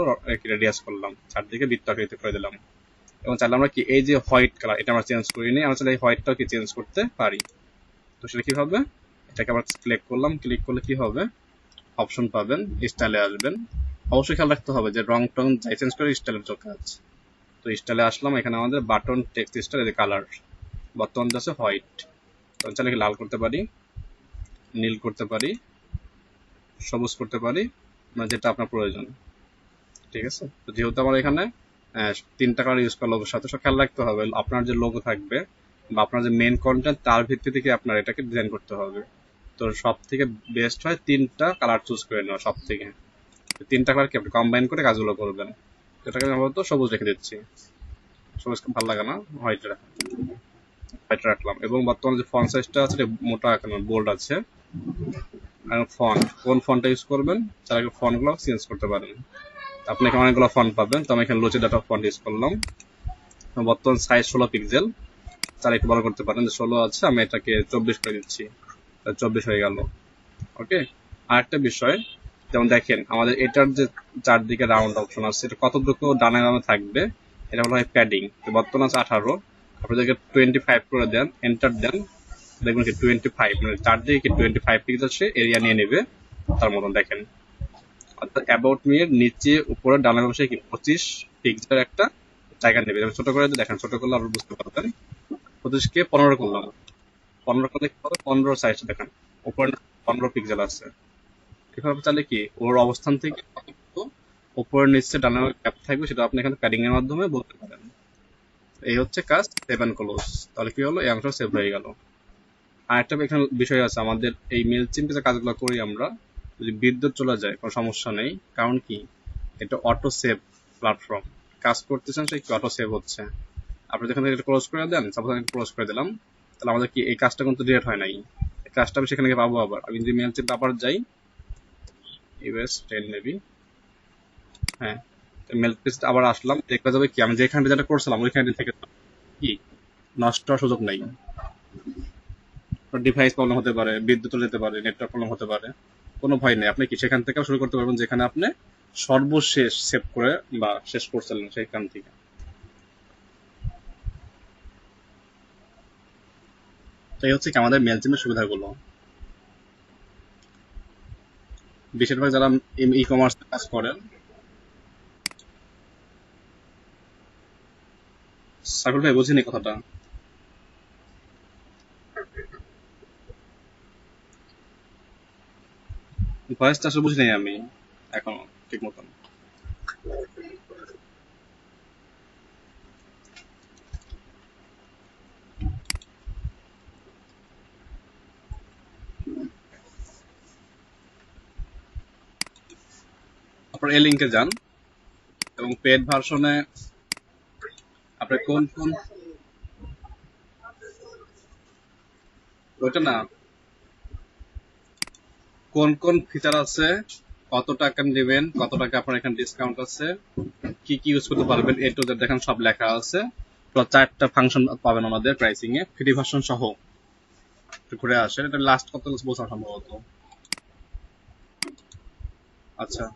রেডিয়াস করলাম, চারদিকে বৃত্তাকৃতি করে দিলাম। এবং চাইলে আমরা কি এই যে হোয়াইট কালার এটা আমরা চেঞ্জ করিনি, আমরা চাইলে এই হোয়াইটটাও কি চেঞ্জ করতে পারি। তো সেটা কি হবে, এটাকে আবার সিলেক্ট করলাম, ক্লিক করলে কি হবে, অপশন পাবেন, স্টাইলে আসবেন। অবশ্যই খেয়াল রাখতে হবে যে রং টং যাই চেঞ্জ করে স্টাইলের চোখে আছে। তো স্টাইলে আসলাম, এখানে আমাদের বাটন টেক্সট স্টাইল এই কালার বর্তমান আছে হোয়াইট, তো চাইলে লাল করতে পারি, নীল করতে পারি, সবুজ করতে পারি, মানে যেটা আপনার প্রয়োজন, ঠিক আছে। তো যেহেতু আমার এখানে 3টা কালার ইউজ করা লোগোর সাথে, সব খেয়াল রাখতে হবে আপনার যে লোগো থাকবে বা আপনার যে মেন কন্টেন্ট তার ভিত্তি থেকে আপনার এটাকে ডিজাইন করতে হবে। তো সব থেকে বেস্ট হয় 3টা কালার চুজ করে নেওয়া, সব থেকে 3টা কালার কি আপনি কম্বাইন করে কাজগুলো করবেন। এটাকে আমি আপাতত সবুজ রেখে দিচ্ছি, সবুজ ভালো লাগে না, হোয়াইট রাখলাম। এবং বর্তমানে যে ফন্ট সাইজটা আছে মোটা এখন বোল্ড আছে। ফন্ট কোন ফন্টটা ইউজ করবেন, তার ফন্টগুলো চেঞ্জ করতে পারেন, আপনি এখানে অনেকগুলো ফন্ট পাবেন। তো আমি এখানে লোচি ডাটা ফন্ট ইউজ করলাম, বর্তমান সাইজ 16 পিক্সেল, তার একটু বড় করতে পারেন, 16 আছে, আমি এটাকে 24 করে দিচ্ছি, 24 হয়ে গেল। ওকে, আরেকটা বিষয়, যেমন দেখেন আমাদের এটার যে চারদিকে রাউন্ড অপশন আছে, এটা কতটুকু ডানে বামে থাকবে, এটা বলা হয় প্যাডিং। তো বর্তমান আছে 18, আপনি যদি 25 করে দেন, এন্টার দেন, দেখবেন কি 25, মানে চারদিকে কি 25 পিক্সেল সে এরিয়া নিয়ে নেবে তার মতন। দেখেন অর্থাৎ অ্যাবাউট মি এর নিচে উপরে ডানে বামে কি 25 পিক্সেল একটা জায়গা নেবে। ছোট করে দেখেন, ছোট করলে আপনি বুঝতে পারবেন। 25কে 15 করলাম, 15 করলে কি হবে, 15 সাইজ দেখেন উপরে 15 পিক্সেল আছে। এভাবে চাইলে কি ওর অবস্থান থেকে উপরে নিচে ডানে গ্যাপ থাকবে, সেটা আপনি এখানে প্যাডিং এর মাধ্যমে বলতে পারেন। এই হচ্ছে কাজ, সেভ এন্ড ক্লোজ। তাহলে কি হলো, এই অংশ সেভ হয়ে গেল। আরেকটা এখানে বিষয় আছে, আমাদের এই মেইলচিম্পে যে কাজগুলো করি আমরা, যদি বিদ্যুৎ চলে যায় কোনো সমস্যা নেই, কারণ কি এটা অটো সেভ প্ল্যাটফর্ম, কাজ করতেছেন সেই অটো সেভ হচ্ছে। আপনি যখন এটা ক্লোজ করে দেন, সাপোজ আমি ক্লোজ করে দিলাম, তাহলে আমাদের কি এই কাজটা কিন্তু ডিলিট হয় নাই, এই কাজটা আমি সেখানে গিয়ে পাবো। আবার আমি যদি মেইলচিম্পে আবার যাই, ইউএস 10 মেবি, হ্যাঁ, মেল পেজটা আবার আসলাম, দেখা যাবে কি আমি যেখানে যেটা করছিলাম ওইখানে থেকে কি নষ্ট হওয়ার সুযোগ নাই। ডিভাইস প্রবলেম হতে পারে, বিদ্যুৎ যেতে পারে, নেটওয়ার্ক প্রবলেম হতে পারে, কোনো ভয় নেই। আপনি কি সেখান থেকে শুরু করতে পারবেন যেখানে আপনি সর্বশেষ সেভ করে বা শেষ করছিলেন সেখান থেকে। এই হচ্ছে কি আমাদের মেলচিমের সুবিধাগুলো। বেশিরভাগ যারা ই কমার্স কাজ করেন, সাইফুল ভাই বুঝিনি কথাটা। ভয়েসটা আসলে বুঝিনি আমি এখনো ঠিক মতন। আপনার এই লিঙ্কে যান এবং পেড ভার্সনে আপনি কোন কোন, ওইটা না, কোন কোন ফিচার আছে, কত টাকা নেবেন, কত টাকা আপনার এখানে ডিসকাউন্ট আছে, কি কি ইউজ করতে পারবেন, এ টু জেড দেখেন সব লেখা আছে। প্লাস 4টা ফাংশন পাবেন আমাদের প্রাইসিং এ, ফ্রি ভার্সন সহ। একটু ঘুরে আসেন, এটা লাস্ট কত বলছিলাম সম্ভবত। আচ্ছা,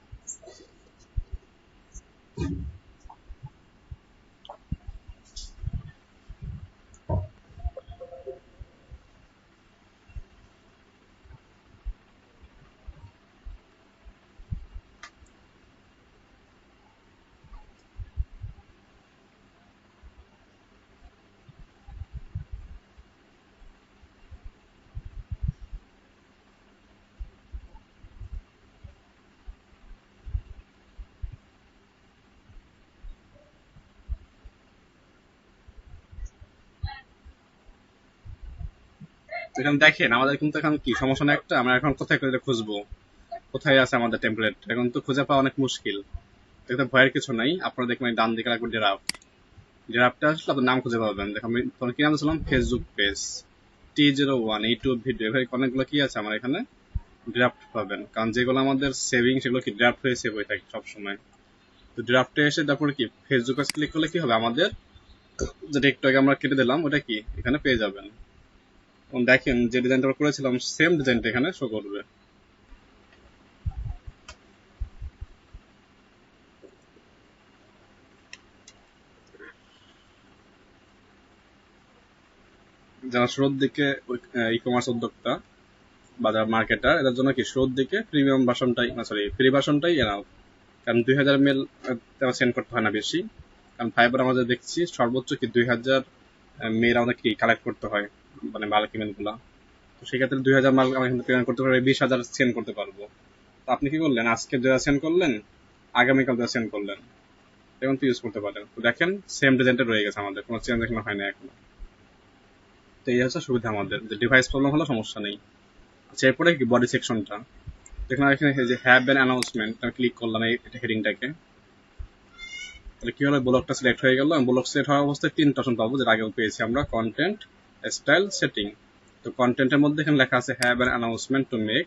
এখানে দেখেন আমাদের কিন্তু এখন কি সমস্যা না একটা, আমরা এখন কোথায় করে খুঁজবো, কোথায় আছে আমাদের টেমপ্লেট, এখন তো খুঁজে পাওয়া অনেক মুশকিল। এতে ভয়ের কিছু নাই, আপনারা দেখবেন ডান দিকে রাখবেন ড্রাফট, ড্রাফটে আসলে আপনার নাম খুঁজে পাবেন। দেখো আমি তখন কি নাম দিয়েছিলাম, Facebook page T01 YouTube video, এখানে অনেকগুলো কি আছে আমার এখানে ড্রাফট পাবেন, কারণ যেগুলো আমাদের সেভিং সেগুলো কি ড্রাফট হয়ে সেভ হয়ে থাকে সবসময়। তো ড্রাফটে এসে তারপরে কি ফেসবুক পেজ ক্লিক করলে কি হবে, আমাদের যেটা একটু আগে আমরা কেটে দিলাম ওটা কি এখানে পেয়ে যাবেন। এবং দেখেন যে ডিজাইনটা আমরা করেছিলাম সেম ডিজাইনটা এখানে শো করবে। যারা শুরুর দিকে ই কমার্স উদ্যোক্তা বা যারা মার্কেটার, এদের জন্য কি শুরুর দিকে প্রিমিয়াম ভার্সনটাই, সরি ফ্রি ভার্সনটাই এনাও। কারণ 2000 ml সেন্ড করতে হয় না বেশি, কারণ ফাইবার আমাদের দেখছি সর্বোচ্চ কি 2000 মেল আমাদের কি কালেক্ট করতে হয়, মানে বাল্ক ইমেল গুলা। তো সেক্ষেত্রে 2000 মাল আমরা কিন্তু পেমেন্ট করতে পারবো, 20,000 সেন্ড করতে পারবো। তো আপনি কি করলেন, আজকে যারা সেন্ড করলেন, আগামীকাল যারা সেন্ড করলেন, এখন তো ইউজ করতে পারেন। তো দেখেন সেম ডিজাইনটা রয়ে গেছে, আমাদের কোনো চেঞ্জ এখনো হয় না এখনো। তো এই হচ্ছে সুবিধা আমাদের, যে ডিভাইস প্রবলেম হলে সমস্যা নেই। আচ্ছা, এরপরে কি বডি সেকশনটা দেখলাম এখানে, যে হ্যাভ অ্যান অ্যানাউন্সমেন্ট আমি ক্লিক করলাম এই হেডিংটাকে, তাহলে কি হলো, ব্লকটা সিলেক্ট হয়ে গেল। ব্লক সিলেক্ট হওয়া অবস্থায় 3টা অপশন পাবো, যেটা আগেও পেয়েছি আমরা, কন্টেন্ট, স্টাইল, সেটিং। তো কন্টেন্টের মধ্যে এখানে লেখা আছে have an announcement to make,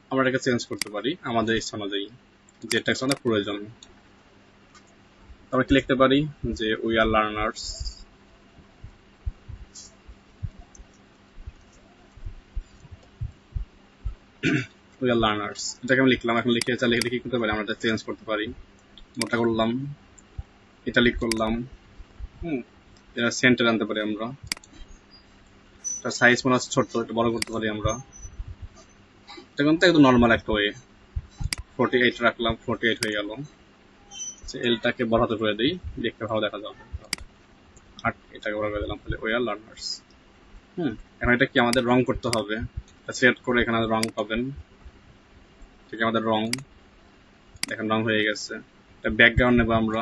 আমরা এটাকে চেঞ্জ করতে পারি আমাদের ইচ্ছা অনুযায়ী, যেটা আমাদের প্রয়োজন। আমরা কি লিখতে পারি যে we are learners, we are learners, এটাকে আমি লিখলাম। এখন লিখে চাইলে কি করতে পারি, আমরা এটা চেঞ্জ করতে পারি, মোটা করলাম, ইটালিক করলাম, এটা সেন্টার আনতে পারি আমরা, এটা সাইজ মনে হচ্ছে ছোট্ট, এটা বড় করতে পারি আমরা। এটা কিন্তু একদম নর্মাল একটা ওয়ে, 48 রাখলাম, 48 হয়ে গেল। এলটাকে বড় করে দিই, দেখতে ভালো দেখা যাবে। আর এটাকে বড় করে দিলাম, তাহলে ওই আর লার্নার্স। এখন এটা কি আমাদের রং করতে হবে, সিলেক্ট করে এখানে রং পাবেন, ঠিক আমাদের রং, দেখেন রং হয়ে গেছে। ব্যাকগ্রাউন্ড নেবো আমরা,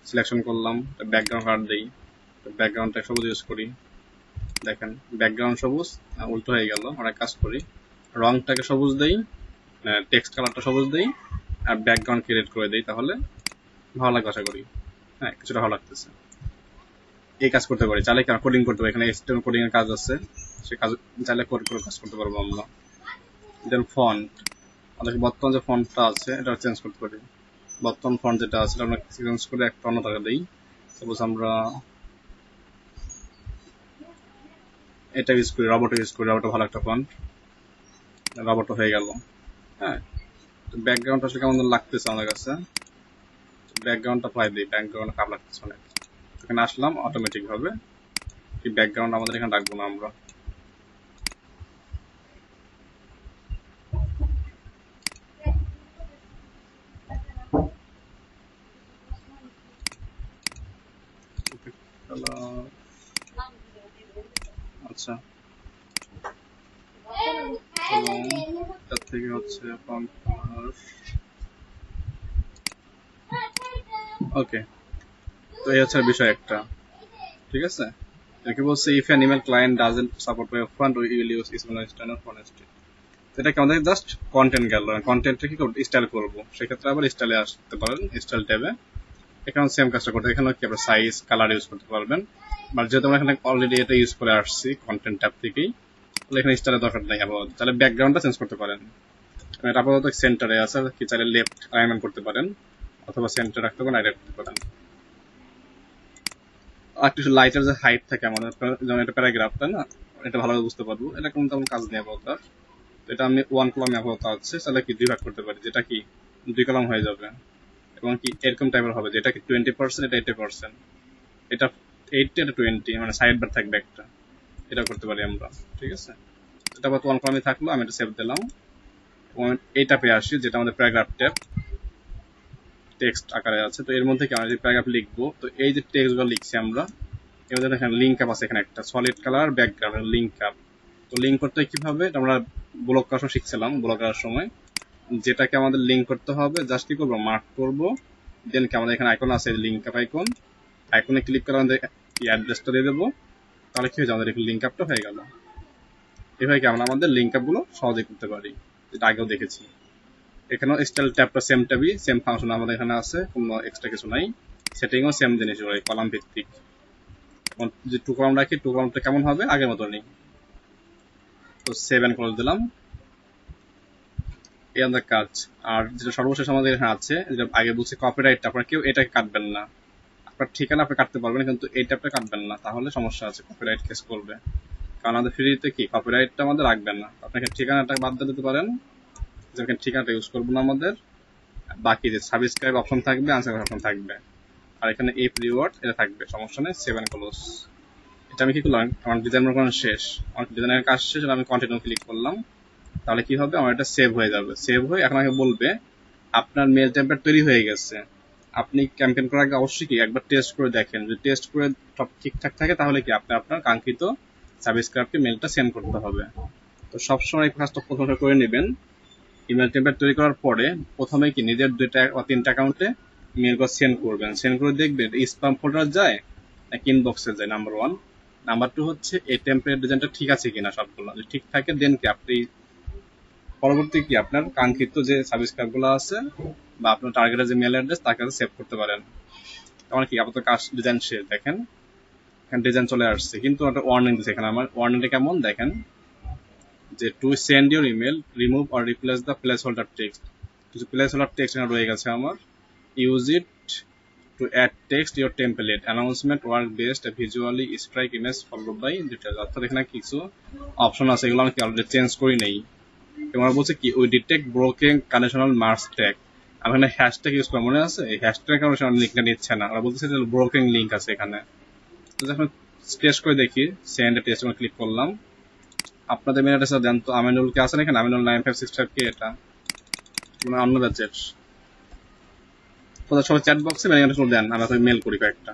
সিলেকশন করলাম, ব্যাকগ্রাউন্ড কালার দিই, ব্যাকগ্রাউন্ডটা সবুজ ইউজ করি। দেখেন ব্যাকগ্রাউন্ড সবুজ, উল্টো হয়ে গেল। আমরা কাজ করি, রংটাকে সবুজ দেই, টেক্সট কালারটা সবুজ দেই, আর ব্যাকগ্রাউন্ড ক্রিয়েট করে দেই, তাহলে ভালো লাগবে আশা করি। হ্যাঁ, কিছুটা ভালো লাগতেছে। এই কাজ করতে পারি, চাইলে কোডিং করতে পারি, এখানে HTML কোডিং এর কাজ আছে, সে কাজ চাইলে কোড করে কাজ করতে পারবো আমরা। দেন ফন্ট, আমাদের বর্তমান যে ফন্টটা আছে এটা চেঞ্জ করতে পারি। বর্তমান ফন্ট যেটা আছে আমরা চেঞ্জ করে একটা অন্য টাকা দিই। সাপোজ আমরা এটা ইউজ করি, রবট ইউজ করি, রবট ভালো একটা ফন্ট, রবট হয়ে গেল। হ্যাঁ, ব্যাকগ্রাউন্ড আসলে কেমন লাগতেছে আমার কাছে, ব্যাকগ্রাউন্ডটা প্রায় দিই, ব্যাকগ্রাউন্ড খারাপ লাগতেছে অনেক। এখানে আসলাম অটোমেটিক ভাবে, কি ব্যাকগ্রাউন্ড আমাদের এখানে রাখবো না আমরা। আচ্ছা, তার থেকে হচ্ছে ওকে। তো এই হচ্ছে বিষয় একটা, ঠিক আছে। একে বলছে if an email client doesn't support web front we will use Ismail standard font style. এটাকে আমাদের জাস্ট কন্টেন্ট গেল, কন্টেন্টটা কি করব, স্টাইল করব, সেক্ষেত্রে আবার স্টাইলে আসতে পারেন, স্টাইল ট্যাবে। এখানে সেম কাজটা করতে, এখানে কি আপনার সাইজ কালার ইউজ করতে পারবেন। বাট যেহেতু আমরা এখানে অলরেডি এটা ইউজ করে আসছি কন্টেন্ট ট্যাব থেকেই, তাহলে এখানে স্টাইলের দরকার নাই। আপাতত তাহলে ব্যাকগ্রাউন্ডটা চেঞ্জ করতে পারেন, এটা আপাতত সেন্টারে আছে, কি চাইলে লেফট অ্যালাইনমেন্ট করতে পারেন, অথবা সেন্টার রাখতে পারেন, রাইট রাখতে পারেন। আর কিছু লাইটের যে হাইট থাকে আমাদের, যেমন এটা প্যারাগ্রাফ, তাই না, এটা ভালোভাবে বুঝতে পারবো। এটা কোনো তেমন কাজ নেই আপাতত। এটা আমি ওয়ান কলামে আপাতত আছে, তাহলে কি দুই ভাগ করতে পারি, যেটা কি 2 কলাম হয়ে যাবে, এবং কি এরকম টাইপের হবে, যেটা কি 20%, এটা 80%, এটা 80, এটা 20, মানে সাইড বার থাকবে একটা, এটা করতে পারি আমরা। ঠিক আছে, এটা আবার ওয়ান কলামে থাকলো, আমি এটা সেভ দিলাম। এবং এইটা পেয়ে আসি, যেটা আমাদের প্যারাগ্রাফ ট্যাব, টেক্সট আকারে আছে। তো এর মধ্যে কি আমরা যে প্যারাগ্রাফ লিখবো, তো এই যে টেক্সটগুলো লিখছি আমরা, এর মধ্যে এখানে লিঙ্ক আপ আছে, এখানে একটা solid colour background link up. তো লিঙ্ক করতে কিভাবে, আমরা ব্লক করার সময় শিখছিলাম, ব্লক করার সময় যেটাকে আমাদের লিঙ্ক করতে হবে, জাস্ট কি করবো, মার্ক করবো, দেন কি আমাদের এখানে আইকন আছে, লিঙ্ক আপ আইকন, আইকনে ক্লিক করে আমাদের অ্যাড্রেসটা দিয়ে দেবো, তাহলে কি হয়ে যাবে, আমাদের লিঙ্ক আপটা হয়ে গেল। এভাবে কি আমরা আমাদের লিঙ্ক আপ গুলো সহজে করতে পারি, যেটা আগেও দেখেছি। এখানেও স্টাইল ট্যাবটা সেম ট্যাবই, সেম ফাংশন আমাদের এখানে আছে, কোনো এক্সট্রা কিছু নাই। সেটিংও সেম জিনিস, ওই কলাম ভিত্তিক। এখন যে 2 কলাম রাখি, 2 কলামটা কেমন হবে, আগের মতো নেই। তো 7 করে দিলাম, এই আমাদের কাজ। আর যেটা সর্বশেষ আমাদের এখানে আছে, যেটা আগে বলছি কপিরাইট, আপনারা কেউ এটাকে কাটবেন না। আপনার ঠিকানা আপনি কাটতে পারবেন, কিন্তু এই ট্যাবটা কাটবেন না, তাহলে সমস্যা আছে, কপিরাইট কেস করবে। কারণ আমাদের ফ্রিতে কি কপিরাইটটা আমাদের রাখবেন না, আপনাকে ঠিকানাটা বাদ দিয়ে দিতে পারেন, যেখানে ঠিকানাটা ইউজ করবো না আমাদের। বাকি যে সাবস্ক্রাইব অপশন থাকবে, আনসাবস্ক্রাইব অপশন থাকবে, আর এখানে এপ রিওয়ার্ড এটা থাকবে, সমস্যা নেই। 7 ক্লোজ। এটা আমি কি করলাম, আমার ডিজাইন করানো শেষ, আমার ডিজাইনের কাজ শেষ, আমি কন্টিনিউ ক্লিক করলাম। তাহলে কি হবে, আমার এটা সেভ হয়ে যাবে। সেভ হয়ে এখন আমাকে বলবে আপনার মেল টেমপ্লেট তৈরি হয়ে গেছে। আপনি ক্যাম্পেইন করার আগে অবশ্যই কি একবার টেস্ট করে দেখেন, যদি টেস্ট করে সব ঠিকঠাক থাকে, তাহলে কি আপনি আপনার কাঙ্ক্ষিত সাবস্ক্রাইবকে মেলটা সেন্ড করতে হবে। তো সবসময় কাজটা প্রথমে করে নেবেন। ইমেল টেমপ্লেট তৈরি করার পরে প্রথমে কি নিজের 2টা বা 3টা অ্যাকাউন্টে মেলগুলো সেন্ড করবেন। সেন্ড করে দেখবেন স্প্যাম ফোল্ডার যায় নাকি ইনবক্সে যায়, নাম্বার 1। নাম্বার 2 হচ্ছে এই টেমপ্লেট ডিজাইনটা ঠিক আছে কিনা, সবগুলো যদি ঠিক থাকে, দেন কি আপনি পরবর্তী কি আপনার কাঙ্ক্ষিত যে সাবস্ক্রাইব গুলো আছে বা আপনার টার্গেটের যে মেল অ্যাড্রেস, তার কাছে সেভ করতে পারেন। তখন কি আপাতত কাজ ডিজাইন শেষ, দেখেন এখানে ডিজাইন চলে আসছে, কিন্তু একটা ওয়ার্নিং দিচ্ছে এখানে। আমার ওয়ার্নিংটা কেমন দেখেন, যে to send your email remove or replace the placeholder text. কিছু প্লেস হোল্ডার টেক্সট এখানে রয়ে গেছে আমার। Use it to add text your template announcement work best visually strike image followed by details. অর্থাৎ এখানে কিছু অপশন আছে, এগুলো আমি অলরেডি চেঞ্জ করি নেই। তোমরা বলছে কি ওই detect broking conditional marks tag, আমি এখানে হ্যাশট্যাগ ইউজ করা মনে আছে, এই হ্যাশট্যাগ কারণে লিঙ্কটা নিচ্ছে না, ওরা বলতেছে যে ব্রোকিং লিঙ্ক আছে এখানে। তো যখন টেস্ট করে দেখি, সেন্ড টেস্ট ক্লিক করলাম, আপনাদের মেল অ্যাড্রেসটা দেন তো, আমিনুল কে আছেন এখানে, আমিনুল 9565 কে, এটা মানে অন্য ব্যাচের। তো সবাই চ্যাট বক্সে মেল অ্যাড্রেস দেন, আমরা তো মেল করি কয়েকটা।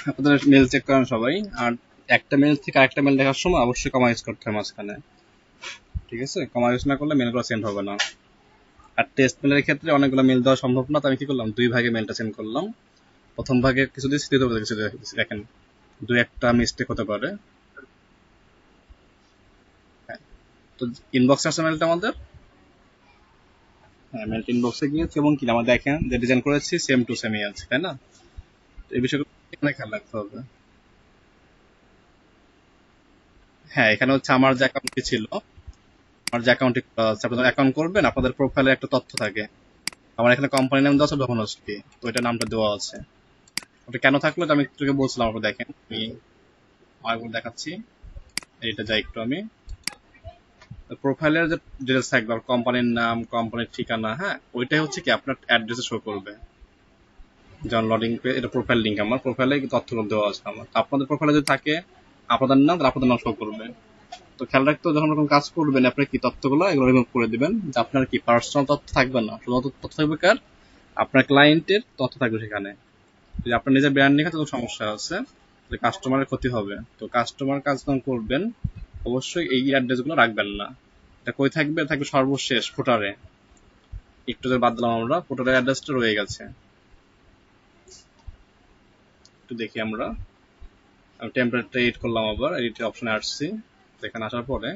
আপনাদের মেল চেক করেন সবাই, আর একটা মেল থেকে আরেকটা মেল দেখার সময় অবশ্যই কমা ইউজ করতে হয় মাঝখানে, ঠিক আছে? কমা ইউজ না করলে মেলগুলো সেন্ড হবে না। আর টেস্ট মেলের ক্ষেত্রে অনেকগুলো মেল দেওয়া সম্ভব না, তো আমি কি করলাম, দুই ভাগে মেলটা সেন্ড করলাম। প্রথম ভাগে কিছু দিচ্ছি, দ্বিতীয় ভাগে কিছু দিচ্ছি। দেখেন দুই একটা মিস্টেক হতে পারে। হ্যাঁ, তো ইনবক্স আসছে মেলটা আমাদের। হ্যাঁ, মেলটা ইনবক্সে গিয়েছে এবং কি আমরা দেখেন যে ডিজাইন করেছি সেম টু সেমই আছে, তাই না? তো এই বিষয়গুলো এখানে খেয়াল রাখতে হবে। হ্যাঁ, এখানে হচ্ছে আমার যে অ্যাকাউন্টটি ছিল, আমার যে অ্যাকাউন্টে আপনারা অ্যাকাউন্ট করবেন, আপনাদের প্রোফাইলে একটা তথ্য থাকে। আমার এখানে কোম্পানি নাম দেওয়া আছে ডোমিনোসটি, তো এটা নামটা দেওয়া আছে। ওটা কেন থাকলো এটা আমি একটু বলছিলাম, আপনারা দেখেন আমি আরেকবার দেখাচ্ছি। এইটা যাই একটু আমি প্রোফাইলের যে ডিটেলস থাকবে, কোম্পানির নাম, কোম্পানির ঠিকানা, হ্যাঁ ওইটাই হচ্ছে কি আপনার অ্যাড্রেসে শো করবে। যেমন লডিং পেজ, এটা প্রোফাইল লিঙ্ক, আমার প্রোফাইলে তথ্যগুলো দেওয়া আছে আমার। তো আপনাদের প্রোফাইলে যদি থাকে আপনাদের নাম, তাহলে আপনাদের নাম শো করবে। তো খেয়াল রাখতে হবে, যখন এরকম কাজ করবেন আপনার কি তথ্যগুলো এগুলো রিমুভ করে দিবেন, যে আপনার কি পার্সোনাল তথ্য থাকবে না, শুধুমাত্র তথ্য থাকবে কার, আপনার ক্লায়েন্টের তথ্য থাকবে সেখানে। যদি আপনার নিজের ব্র্যান্ড নিয়ে তো সমস্যা আছে, কাস্টমারের ক্ষতি হবে। তো কাস্টমার কাজ যখন করবেন অবশ্যই এই অ্যাড্রেসগুলো রাখবেন না। এটা কই থাকবে, থাকবে সর্বশেষ ফুটারে। একটু যে বাদ দিলাম আমরা, ফুটারের অ্যাড্রেসটা রয়ে গেছে। একটু দেখি আমরা, আমি টেম্পলেটটা এডিট করলাম, আবার এডিট অপশনে আসছি। এখানে আসার পরে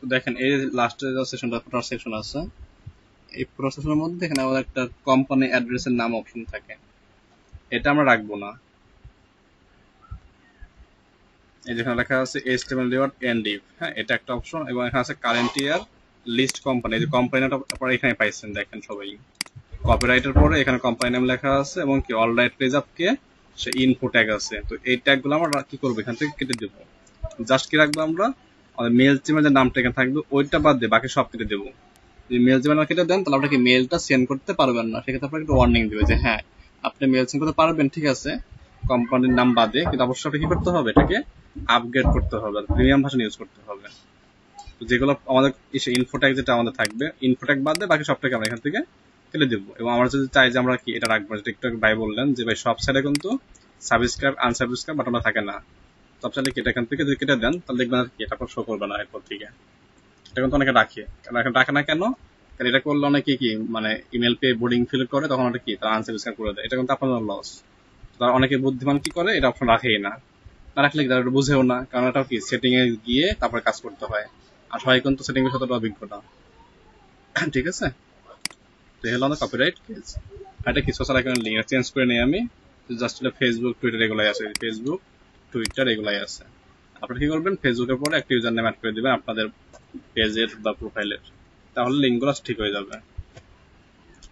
তো দেখেন এই লাস্টের যে সেকশনটা, ফুটার সেকশন আছে, এই ফুটার সেকশনের মধ্যে এখানে আমাদের একটা কোম্পানি অ্যাড্রেসের নাম অপশন থাকে, এটা আমরা রাখবো না। এই যেখানে লেখা আছে HTML রিওয়ার্ড এন্ডিভ, হ্যাঁ এটা একটা অপশন, এবং এখানে আছে কারেন্ট ইয়ার লিস্ট কোম্পানি, এই যে কোম্পানিটা আপনারা এখানে পাইছেন দেখেন সবাই। কপিরাইটের পরে এখানে কোম্পানি নাম লেখা আছে এবং কি অল রাইট পেজ আপকে সে ইনফো ট্যাগ আছে। তো এই ট্যাগগুলো আমরা কি করবো, এখান থেকে কেটে দেবো। জাস্ট কি রাখবো আমরা, আমাদের মেল চিমের যে নামটা এখানে থাকবে ওইটা বাদ দিয়ে বাকি সব কেটে দেবো। যদি মেল চিমের কেটে দেন তাহলে আপনাকে মেলটা সেন্ড করতে পারবেন না, সেক্ষেত্রে আপনাকে একটা ওয়ার্নিং দেবে যে হ্যাঁ আপনি মেল সেন্ড করতে পারবেন ঠিক আছে কোম্পানির নাম বাদে, কিন্তু অবশ্যই আপনাকে কি করতে হবে, এটাকে আপগ্রেড করতে হবে, প্রিমিয়াম ভার্সন ইউজ করতে হবে। যেগুলো আমাদের ইনফোট্যাগ যেটা আমাদের থাকবে, ইনফোট্যাগ বাদ দিয়ে বাকি সবটাকে আমরা এখান থেকে কেটে দেবো। এবং আমরা যদি চাই যে আমরা কি এটা রাখবো, যেটা একটু ভাই বললেন যে ভাই সব সাইডে কিন্তু সাবস্ক্রাইব আনসাবস্ক্রাইব বাটনটা থাকে না, সব চাইলে কি এটা এখান থেকে যদি কেটে দেন তাহলে দেখবেন আর কি এটা শো করবে না এরপর থেকে। এটা কিন্তু অনেকে রাখে, কারণ এখন রাখে না কেন, কারণ এটা করলে অনেকে কি মানে ইমেল পেয়ে বোর্ডিং ফিল করে, তখন ওটা কি তারা আনসাবস্ক্রাইব করে দেয়, এটা কিন্তু আপনার লস। তারা অনেকে বুদ্ধিমান কি করে, এটা অপশন রাখেই না। না রাখলে কি তারা এটা বুঝেও না, কারণ এটাও কি সেটিং এ গিয়ে তারপরে কাজ করতে হয়, আর সবাই কিন্তু সেটিং এর সাথে অভিজ্ঞ না। ঠিক আছে, তো হলো আমাদের কপিরাইট কেস। আর এটা কি সোশ্যাল অ্যাকাউন্ট লিঙ্ক চেঞ্জ করে নিই আমি, জাস্ট এটা ফেসবুক টুইটার এগুলাই আছে, ফেসবুক টুইটার এগুলাই আছে। আপনারা কি করবেন, ফেসবুকের পরে একটা ইউজার নেম অ্যাড করে দিবেন আপনাদের পেজের বা প্রোফাইলের, তাহলে লিঙ্কগুলো ঠিক হয়ে যাবে।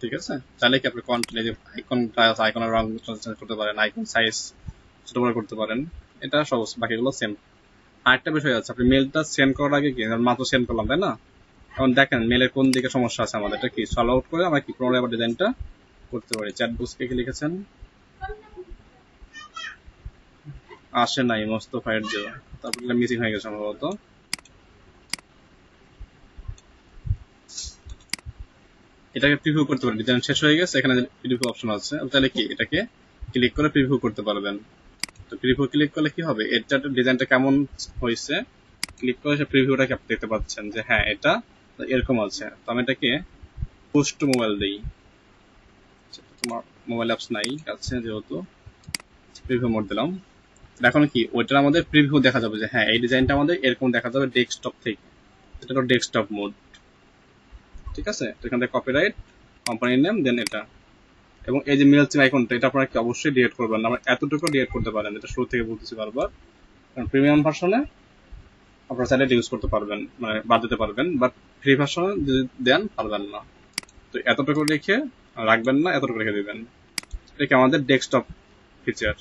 ঠিক আছে, চাইলে কি আপনি কন্টেন্ট যে আইকনের রং চেঞ্জ করতে পারেন, আইকন সাইজ ছোট বড় করতে পারেন, এটা সহজ, বাকিগুলো সেম। আরেকটা বিষয় আছে, আপনি মেলটা সেন্ড করার আগে কি মাত্র সেন্ড করলাম তাই না, এখন দেখেন মেলের কোন দিকে সমস্যা আছে আমাদের, এটা কি সলভ আউট করে আমরা কি পুনরায় আবার ডিজাইনটা করতে পারি। চ্যাট বক্সকে কি লিখেছেন, আসে নাই মোস্তফায়ের যে, তারপর মিসিং হয়ে গেছে সম্ভবত। এটাকে প্রিভিউ করতে পারেন, ডিজাইন শেষ হয়ে গেছে, এখানে প্রিভিউ অপশন আছে, তাহলে কি এটাকে ক্লিক করে প্রিভিউ করতে পারবেন। তো প্রিভিউ ক্লিক করলে কি হবে, এটার ডিজাইনটা কেমন হয়েছে ক্লিক করে সে প্রিভিউটাকে আপনি দেখতে পাচ্ছেন যে হ্যাঁ এটা এরকম আছে। তো আমি এটাকে পুশ টু মোবাইল দিই, তোমার মোবাইল অ্যাপস নাই আছে যেহেতু, প্রিভিউ মোড দিলাম। এখন কি ওইটার আমাদের প্রিভিউ দেখা যাবে যে হ্যাঁ এই ডিজাইনটা আমাদের এরকম দেখা যাবে ডেস্কটপ থেকে, এটা হলো ডেস্কটপ মোড। ঠিক আছে, তো এখান থেকে কপিরাইট, কোম্পানির নেম, দেন এটা, এবং এই যে মেল চিম আইকনটা এটা আপনারা কি অবশ্যই ডিলিট করবেন না, আমরা এতটুকু ডিলিট করতে পারেন, এটা শুরু থেকে বলতেছি বারবার, কারণ প্রিমিয়াম ভার্সনে আপনারা চাইলে এটা ইউজ করতে পারবেন, মানে বাদ দিতে পারবেন, বাট ফ্রি ভার্সনে যদি দেন পারবেন না। তো এতটুকু রেখে রাখবেন না, এতটুকু রেখে দিবেন। এটা আমাদের ডেস্কটপ ফিচার।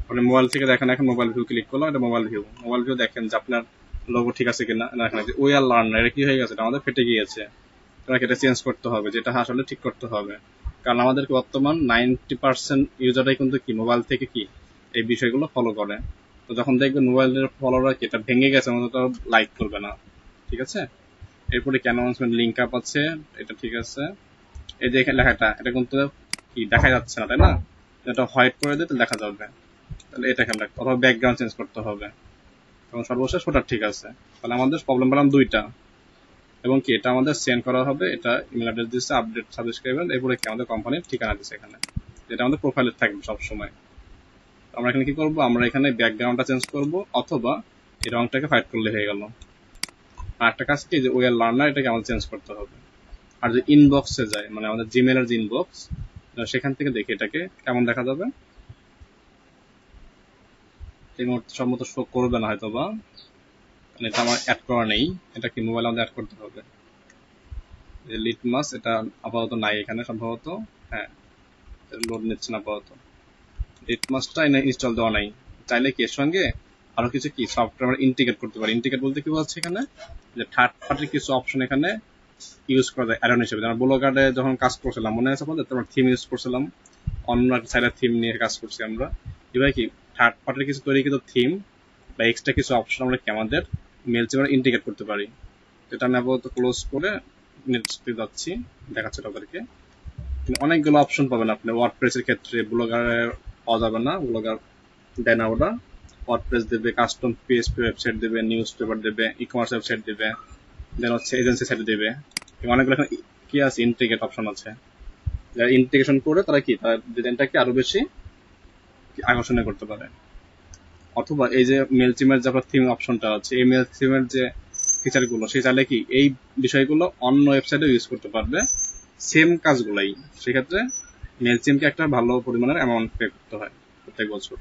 আপনি মোবাইল থেকে দেখেন, এখন মোবাইল ভিউ ক্লিক করলাম, এটা মোবাইল ভিউ দেখেন যে আপনার লোগো ঠিক আছে কিনা। না, এখানে ওই আর লার্ন এটা কি হয়ে গেছে, এটা আমাদের ফেটে গিয়েছে, তোমাকে এটা চেঞ্জ করতে হবে, যেটা আসলে ঠিক করতে হবে। কারণ আমাদেরকে বর্তমান 90% ইউজাররাই কিন্তু কি মোবাইল থেকে কি এই বিষয়গুলো ফলো করে। তো যখন দেখবেন মোবাইলের ফলোরা কি এটা ভেঙে গেছে, আমাদের তো লাইক করবে না, ঠিক আছে। এরপরে কি অ্যানাউন্সমেন্ট লিঙ্ক আপ আছে, এটা ঠিক আছে। এই যে এখানে লেখাটা, এটা কিন্তু কি দেখা যাচ্ছে না, তাই না? এটা হোয়াইট করে দিতে দেখা যাবে, তাহলে এটা খেয়াল রাখতে, অথবা ব্যাকগ্রাউন্ড চেঞ্জ করতে হবে। এবং সর্বশেষ ওটা ঠিক আছে। তাহলে আমাদের প্রবলেম পেলাম দুইটা, এবং কি এটা আমাদের সেন্ড করা হবে, এটা ইমেল অ্যাড্রেস দিচ্ছে আপডেট সাবস্ক্রাইবার, এরপরে কি আমাদের কোম্পানির ঠিকানা দিচ্ছে এখানে, যেটা আমাদের প্রোফাইলে থাকবে সবসময়। আমরা এখানে কি করব, আমরা এখানে ব্যাকগ্রাউন্ডটা চেঞ্জ করব, অথবা এই রংটাকে ফাইট করলে হয়ে গেল। আর একটা কাজ কি, যে ওয়ার লার্নার এটাকে আমাদের চেঞ্জ করতে হবে। আর যে ইনবক্সে যায়, মানে আমাদের জিমেলের যে ইনবক্স, সেখান থেকে দেখে এটাকে কেমন দেখা যাবে। এই মুহূর্তে সম্মত শো করবে না হয়তো, বা এটা আমার অ্যাড করা নেই, এটা কি মোবাইল আমাদের অ্যাড করতে হবে। লিটমাস এটা আপাতত নাই এখানে সম্ভবত, হ্যাঁ লোড নিচ্ছে না আপাতত। লিটমাসটা ইনস্টল দেওয়া নাই। চাইলে কি এর সঙ্গে আরো কিছু কি সফটওয়্যার ইন্টিগ্রেট করতে পারি। ইন্টিগ্রেট বলতে কি বলছে এখানে, যে থার্ড পার্টির কিছু অপশন এখানে ইউজ করা যায় অ্যাড অন হিসেবে। যেমন ব্লগারে যখন কাজ করছিলাম, মনে আছে আপনাদের, তারপর থিম ইউজ করছিলাম, অন্য সাইডের থিম নিয়ে কাজ করছি আমরা। এবার কি থার্ড পার্টির কিছু তৈরিকৃত থিম বা এক্সট্রা কিছু অপশন আমরা কি আমাদের মেলচিমে ইন্টিগ্রেট করতে পারি। এটা আমি আপাতত ক্লোজ করে নেক্সটে যাচ্ছি, দেখাচ্ছে তাদেরকে। অনেকগুলো অপশন পাবেন আপনি ওয়ার্ডপ্রেসের ক্ষেত্রে, ব্লগারে পাওয়া যাবে না, ব্লগার দেয় না ওটা। ওয়ার্ডপ্রেস দেবে, কাস্টম পিএসপি ওয়েবসাইট দেবে, নিউজ পেপার দেবে, ই কমার্স ওয়েবসাইট দেবে, দেন হচ্ছে এজেন্সি সাইট দেবে। অনেকগুলো এখানে কি আছে, ইন্টিগ্রেট অপশন আছে। যারা ইন্টিগ্রেশন করে তারা কি তার ডিজাইনটাকে আরো বেশি আকর্ষণীয় করতে পারে। অথবা এই যে মেলচিমের যে থিম অপশনটা আছে, এই মেলচিমের যে ফিচার গুলো, সে চাইলে কি এই বিষয়গুলো অন্য ওয়েবসাইটে ইউজ করতে পারবে, সেম কাজগুলাই। সেক্ষেত্রে মেলচিমকে একটা ভালো পরিমাণের অ্যামাউন্ট পে করতে হয় প্রত্যেক বছর।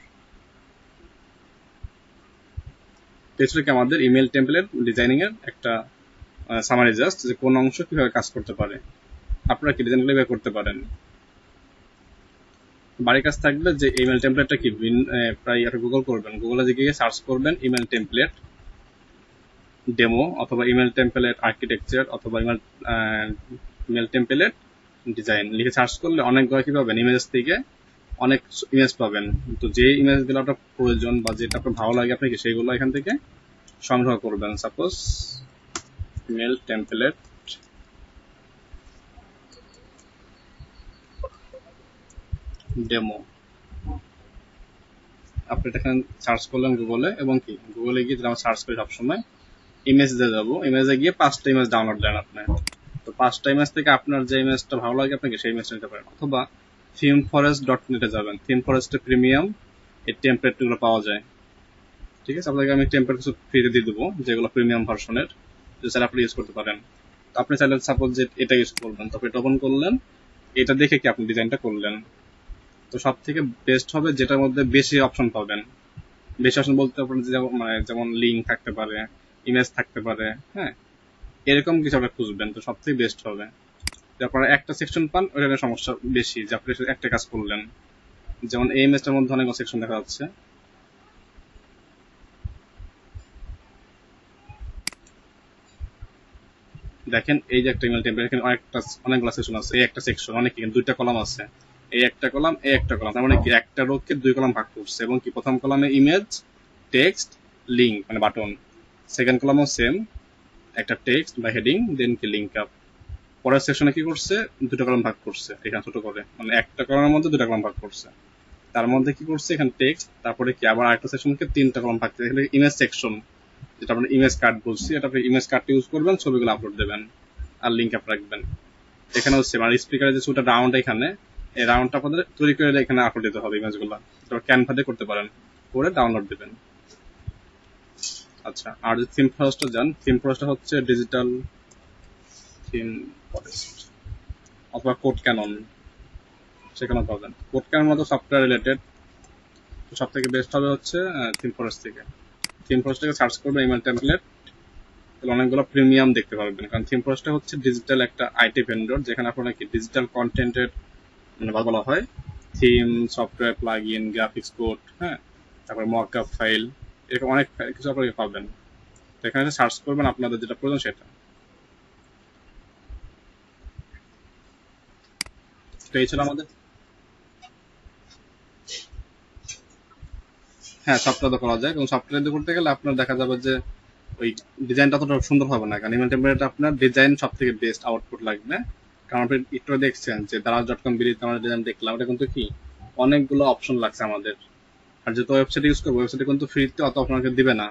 এছাড়া কি আমাদের ইমেল টেমপ্লেট ডিজাইনিং এর একটা সামারি, জাস্ট যে কোন অংশ কিভাবে কাজ করতে পারে, আপনারা কি ডিজাইনগুলো এভাবে করতে পারেন। বাড়ির কাজ থাকবে যে ইমেল টেমপ্লেটটা কি, প্রায় একটা গুগল করবেন, গুগলে গিয়ে সার্চ করবেন ইমেল টেমপ্লেট ডেমো, অথবা ইমেল টেমপ্লেট আর্কিটেকচার, অথবা ইমেল টেমপ্লেট ডিজাইন লিখে সার্চ করলে অনেকগুলো কি পাবেন, ইমেজ থেকে অনেক ইমেজ পাবেন। তো যে ইমেজগুলো আপনার প্রয়োজন বা যেটা আপনার ভালো লাগে আপনাকে, সেইগুলো এখান থেকে সংগ্রহ করবেন। সাপোজ ইমেল টেমপ্লেট ডেমো, আপনি এটা এখানে সার্চ করলেন গুগলে, এবং কি গুগলে গিয়ে আমরা সার্চ করি সবসময় ইমেজ দিয়ে যাবো, ইমেজে গিয়ে 5টা ইমেজ ডাউনলোড দেন আপনি। তো 5টা ইমেজ থেকে আপনার যে ইমেজটা ভালো লাগে আপনাকে সেই ইমেজটা নিতে পারেন। অথবা themeforest.net-এ যাবেন, থিম ফরেস্টে প্রিমিয়াম এই টেমপ্লেটগুলো পাওয়া যায়, ঠিক আছে। আপনাকে আমি টেমপ্লেট কিছু ফ্রিতে দিয়ে দেবো, যেগুলো প্রিমিয়াম ভার্সনের, যে স্যার আপনি ইউজ করতে পারেন। তো আপনি চাইলে সাপোজ যে এটা ইউজ করবেন, তারপর এটা ওপেন করলেন, এটা দেখে কি আপনি ডিজাইনটা করলেন। তো সব থেকে বেস্ট হবে যেটার মধ্যে বেশি অপশন পাবেন। বেশি অপশন বলতে আপনার যেমন লিঙ্ক থাকতে পারে, ইমেজ থাকতে পারে, হ্যাঁ এরকম কিছু একটা খুঁজবেন, তো সব থেকে বেস্ট হবে। যে আপনারা একটা সেকশন পান, ওইখানে সমস্যা বেশি, যে আপনি একটা কাজ করলেন। যেমন এই ইমেজটার মধ্যে অনেক সেকশন দেখা যাচ্ছে, দেখেন এই যে একটা ইমেল টেমপ্লেট, এখানে অনেকগুলো সেকশন আছে, এই একটা সেকশন অনেক, দুইটা কলাম আছে, এই একটা কলাম, এই একটা কলাম, তার মানে কি একটা রোকে 2 কলাম ভাগ করছে। এবং কি প্রথম কলামে ইমেজ, টেক্সট, লিঙ্ক মানে বাটন, সেকেন্ড কলামও সেম, একটা টেক্সট বা হেডিং, দেন কি লিঙ্ক আপ। পরের সেকশনে কি করছে, 2টা কলাম ভাগ করছে এখানে ছোট করে, মানে একটা কলামের মধ্যে 2টা কলাম ভাগ করছে। তার মধ্যে কি করছে, এখানে টেক্সট, তারপরে কি আবার আরেকটা সেকশনকে 3টা কলাম ভাগ করছে, এখানে ইমেজ সেকশন, যেটা আমরা ইমেজ কার্ড বলছি, এটা আপনি ইমেজ কার্ডটা ইউজ করবেন, ছবিগুলো আপলোড দেবেন আর লিঙ্ক আপ রাখবেন। এখানে হচ্ছে মানে স্পিকারের যে ছোট রাউন্ড, এখানে এই রাউন্ডটা আপনাদের তৈরি করে এখানে আপলোড দিতে হবে ইমেজগুলো, এটা ক্যানভা দিয়ে করতে পারেন, করে ডাউনলোড দেবেন। আচ্ছা, আর যদি থিম ফরেস্টে যান, থিম ফরেস্টটা হচ্ছে ডিজিটাল থিম ফরেস্ট অথবা কোড ক্যানন, সেখানে পাবেন। কোড ক্যানন মতো সফটওয়্যার রিলেটেড, সব থেকে বেস্ট হবে হচ্ছে থিম ফরেস্ট থেকে। থিম ফরেস্ট থেকে সার্চ করবেন ইমেল টেমপ্লেট তাহলে অনেকগুলো প্রিমিয়াম দেখতে পারবেন। কারণ থিমফর্সটা হচ্ছে ডিজিটাল একটা আইটি ভেন্ডর, যেখানে আপনারা কি ডিজিটাল কন্টেন্টের মানে বলা হয় theme, software, plug in, graphics code, হ্যাঁ, তারপর মকআপ ফাইল, এরকম অনেক কিছু আপনারা পাবেন। তো এখানে সার্চ করবেন আপনাদের যেটা প্রয়োজন সেটা। তো এই ছিল আমাদের। হ্যাঁ, সফটওয়্যার তো করা যায়, এবং সফটওয়্যার দিয়ে করতে গেলে আপনার দেখা যাবে যে ওই ডিজাইনটা অতটা সুন্দর হবে না, কারণ ইমেল টেমপ্লেট আপনার ডিজাইন সব থেকে বেস্ট আউটপুট লাগবে। কারণ আপনি একটু দেখছেন যে দারাজ.com বিডিতে আমরা ডিজাইন দেখলাম, এটা কিন্তু কি অনেকগুলো অপশন লাগছে আমাদের। আর যেহেতু ওয়েবসাইট ইউজ করবো, ওয়েবসাইটে কিন্তু ফ্রিতে অত আপনাকে দিবে না,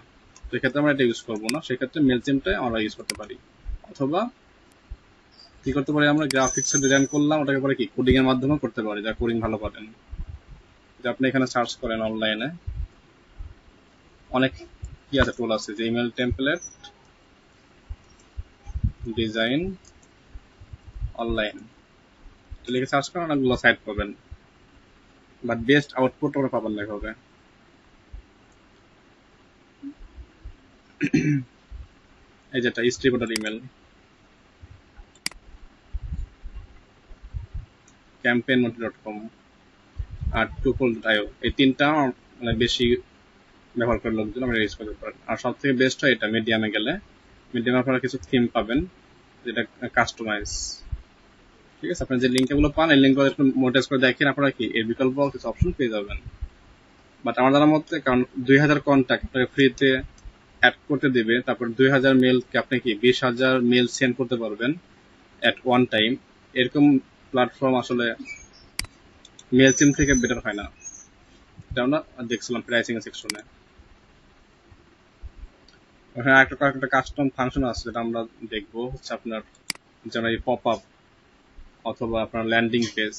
তো এক্ষেত্রে আমরা এটা ইউজ করবো না, সেক্ষেত্রে মেলচিমটাই আমরা ইউজ করতে পারি। অথবা কি করতে পারি, আমরা গ্রাফিক্সের ডিজাইন করলাম, ওটাকে পরে কি কোডিং এর মাধ্যমে করতে পারি, যা কোডিং ভালো পারেন। যে আপনি এখানে সার্চ করেন অনলাইনে, অনেক কি আছে টুল আছে, যে ইমেল টেমপ্লেট ডিজাইন অনলাইন লিখে সার্চ করেন, অনেকগুলো সাইট পাবেন, বাট বেস্ট আউটপুট ওরা পাবেন না এভাবে। এই যেটা স্ট্রিপোটার ইমেল, campaignmonkey.com আর টুপল.io, এই তিনটা মানে বেশি ব্যবহার করে লোকজন আমরা ইউজ করতে পারেন। আর সব থেকে বেস্ট হয় এটা মিডিয়ামে গেলে, মিডিয়ামে আপনারা কিছু থিম পাবেন যেটা কাস্টমাইজ। ঠিক আছে, আপনার যে লিঙ্ক গুলো পান, এই লিঙ্ক গুলো মোটাইজ করে দেখেন, আপনারা কি এর বিকল্প কিছু অপশন পেয়ে যাবেন। বাট আমার জানার মধ্যে, কারণ 2000 কন্ট্যাক্ট আপনাকে ফ্রিতে অ্যাড করতে দেবে, তারপর 2000 মেলকে আপনি কি 20,000 মেল সেন্ড করতে পারবেন অ্যাট ওয়ান টাইম, এরকম প্ল্যাটফর্ম আসলে মেলচিম থেকে বেটার হয় না। এটা আমরা দেখছিলাম প্রাইসিং সেকশনে। ওখানে একটা কাস্টম ফাংশন আছে যেটা আমরা দেখবো, হচ্ছে আপনার যেমন এই পপ আপ অথবা আপনার ল্যান্ডিং পেজ,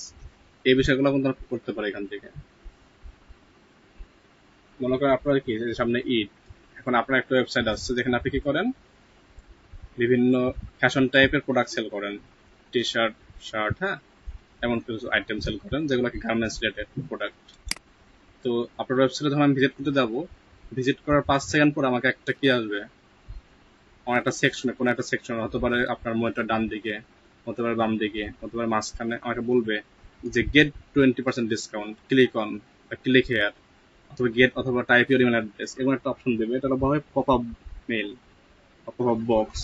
এই বিষয়গুলো কিন্তু করতে পারে এখান থেকে। মনে করেন আপনার কি সামনে ঈদ, এখন আপনার একটা ওয়েবসাইট আসছে যেখানে আপনি কি করেন, বিভিন্ন ফ্যাশন টাইপের প্রোডাক্ট সেল করেন, টি শার্ট, শার্ট, হ্যাঁ, এমন কিছু আইটেম সেল করেন যেগুলো কি গার্মেন্টস রিলেটেড প্রোডাক্ট। তো আপনার ওয়েবসাইটে যখন আমি ভিজিট করতে যাবো, ভিজিট করার 5 সেকেন্ড পর আমাকে একটা কি আসবে, আমার একটা সেকশনে, কোনো একটা সেকশনে হতে পারে আপনার মনিটর ডান দিকে, হতে পারে বাম দিকে, হতে পারে মাঝখানে, আমাকে বলবে যে get 20% discount, click on, click here, অথবা গেট, অথবা টাইপ ইউর ইমেল অ্যাড্রেস, এমন একটা অপশন দেবে। এটা বলা হয় pop up mail, pop up box.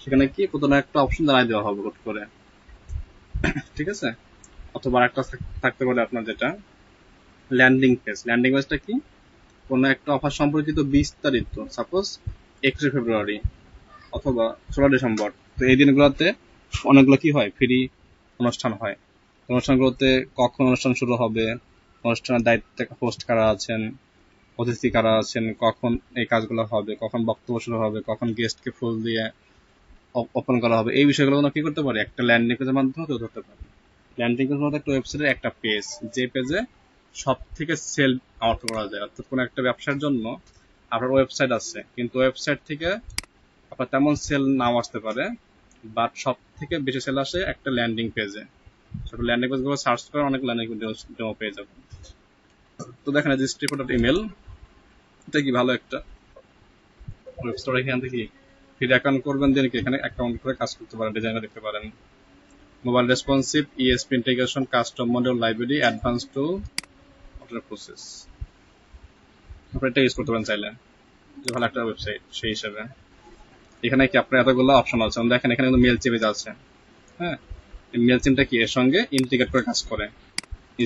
সেখানে কি প্রথমে একটা অপশন জানাই দেওয়া হবে হুট করে, ঠিক আছে। অথবা একটা থাকতে পারে আপনার যেটা ল্যান্ডিং পেজ। ল্যান্ডিং পেজটা কি, কোনো একটা অফার সম্পর্কিত বিস্তারিত, সাপোজ 21 ফেব্রুয়ারি অথবা 16 ডিসেম্বর, তো এই দিনগুলোতে অনেকগুলো কি হয়, ফ্রি অনুষ্ঠান হয়। অনুষ্ঠানগুলোতে কখন অনুষ্ঠান শুরু হবে, অনুষ্ঠানের দায়িত্বে হোস্ট কারা আছেন, অতিথি কারা আছেন, কখন এই কাজগুলো হবে, কখন বক্তব্য শুরু হবে, কখন গেস্টকে ফুল দিয়ে ওপেন করা হবে, এই বিষয়গুলো কি করতে পারে একটা ল্যান্ডিং পেজের মাধ্যমে তুলে ধরতে পারে। ল্যান্ডিং পেজ মধ্যে একটা ওয়েবসাইটের একটা পেজ, যে পেজে সব থেকে সেল আউট করা যায়। অর্থাৎ কোনো একটা ব্যবসার জন্য আপনার ওয়েবসাইট আছে, কিন্তু ওয়েবসাইট থেকে আপনার তেমন সেল নাও আসতে পারে, বাট সব থেকে বেশি সেল আসে একটা ল্যান্ডিং পেজে। ছোট ল্যান্ডিং পেজ গুলো সার্চ করে অনেক ল্যান্ডিং ডেমো পেয়ে যাবেন। তো দেখেন যে স্ট্রিপোটার ইমেল, এটা কি ভালো একটা ওয়েবসাইট। এখান থেকে ফ্রি অ্যাকাউন্ট করবেন, দেন এখানে অ্যাকাউন্ট করে কাজ করতে পারেন, ডিজাইনার দেখতে পারেন। Mobile responsive, ESP integration, custom model, library, advance to auto process, আপনি এটা ইউজ করতে পারেন চাইলে। ভালো একটা ওয়েবসাইট সেই হিসাবে। এখানে কি আপনার এতগুলো অপশন আছে, দেখেন এখানে কিন্তু মেল চিমেজ আছে, হ্যাঁ, মেল চিমটা কি এর সঙ্গে ইন্টিগ্রেট করে কাজ করে,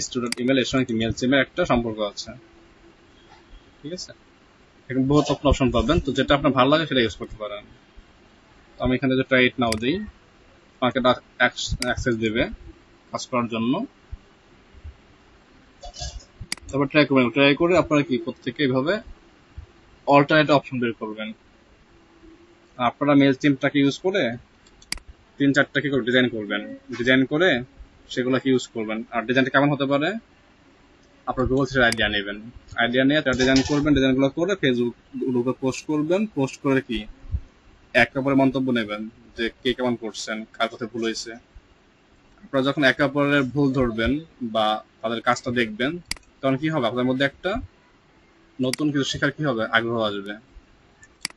স্টুডেন্ট ইমেল এর সঙ্গে কি মেল চিমের একটা সম্পর্ক আছে, ঠিক আছে। এখানে বহুত অপশন পাবেন, তো যেটা আপনার ভালো লাগে সেটা ইউজ করতে পারেন। তো আমি এখানে যে ট্রাই ইট নাও দিই, আমাকে অ্যাক্সেস দেবে কাজ করার জন্য। তারপর ট্রাই করবেন, ট্রাই করে আপনারা কি প্রত্যেকে এইভাবে অল্টারনেট অপশন বের করবেন। আপনারা মেল চিমটাকে ইউজ করে 3-4টা কি করে ডিজাইন করবেন, ডিজাইন করে সেগুলোকে ইউজ করবেন। আর ডিজাইনটা কেমন হতে পারে, আপনার গুগল থেকে আইডিয়া নেবেন, আইডিয়া নিয়ে তার ডিজাইন করবেন, ডিজাইনগুলো করে ফেসবুক গ্রুপে পোস্ট করবেন, পোস্ট করে কি একে অপরের মন্তব্য নেবেন যে কে কেমন করছেন, কার কোথায় ভুল হয়েছে। আপনারা যখন একে অপরের ভুল ধরবেন বা তাদের কাজটা দেখবেন, তখন কি হবে, আপনাদের মধ্যে একটা নতুন কিছু শেখার কি হবে, আগ্রহ আসবে।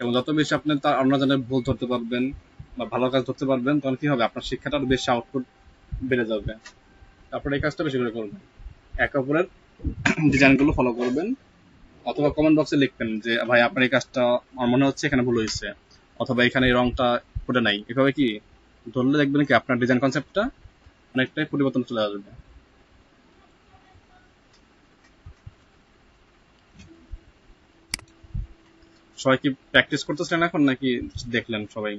এবং যত বেশি আপনি তার অন্য জনের ভুল ধরতে পারবেন বা ভালো কাজ ধরতে পারবেন, তখন কি হবে, আপনার শিক্ষাটা আরো বেশি আউটপুট বেড়ে যাবে। তারপরে এই কাজটা বেশি করে করবেন, একে অপরের ডিজাইনগুলো ফলো করবেন, অথবা কমেন্ট বক্সে লিখবেন যে ভাই আপনার এই কাজটা আমার মনে হচ্ছে এখানে ভুল হয়েছে, অথবা এখানে এই রংটা ফুটে নাই। এভাবে কি ধরলে দেখবেন কি আপনার ডিজাইন কনসেপ্টটা অনেকটাই পরিবর্তন চলে আসবে। সবাই কি প্র্যাকটিস করতেছিলেন এখন নাকি দেখলেন সবাই?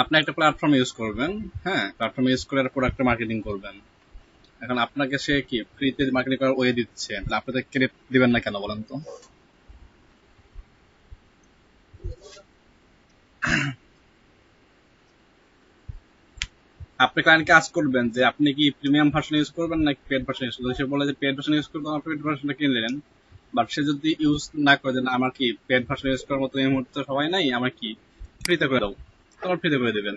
আপনি একটা প্ল্যাটফর্ম ইউজ করবেন, হ্যাঁ, প্ল্যাটফর্ম ইউজ করে প্রোডাক্টের মার্কেটিং করবেন। এখন আপনাকে সে কি ফ্রিতে মার্কেটিং করার ওয়ে দিচ্ছে, তাহলে আপনি তো ক্রেডিট দিবেন না কেন বলেন তো? আপনি ক্লায়েন্টকে আস্ক করবেন যে আপনি কি প্রিমিয়াম ভার্সন ইউজ করবেন নাকি পেড ভার্সন ইউজ করবেন। সে বলে যে পেড ভার্সন ইউজ করবেন, আপনি পেড ভার্সনটা কিনে নিলেন। বাট সে যদি ইউজ না করে যে না, আমার কি পেড ভার্সন ইউজ করার মতো এই মুহূর্তে সবাই নাই, আমার কি ফ্রিতে করে দাও, তখন ফ্রিতে করে দেবেন।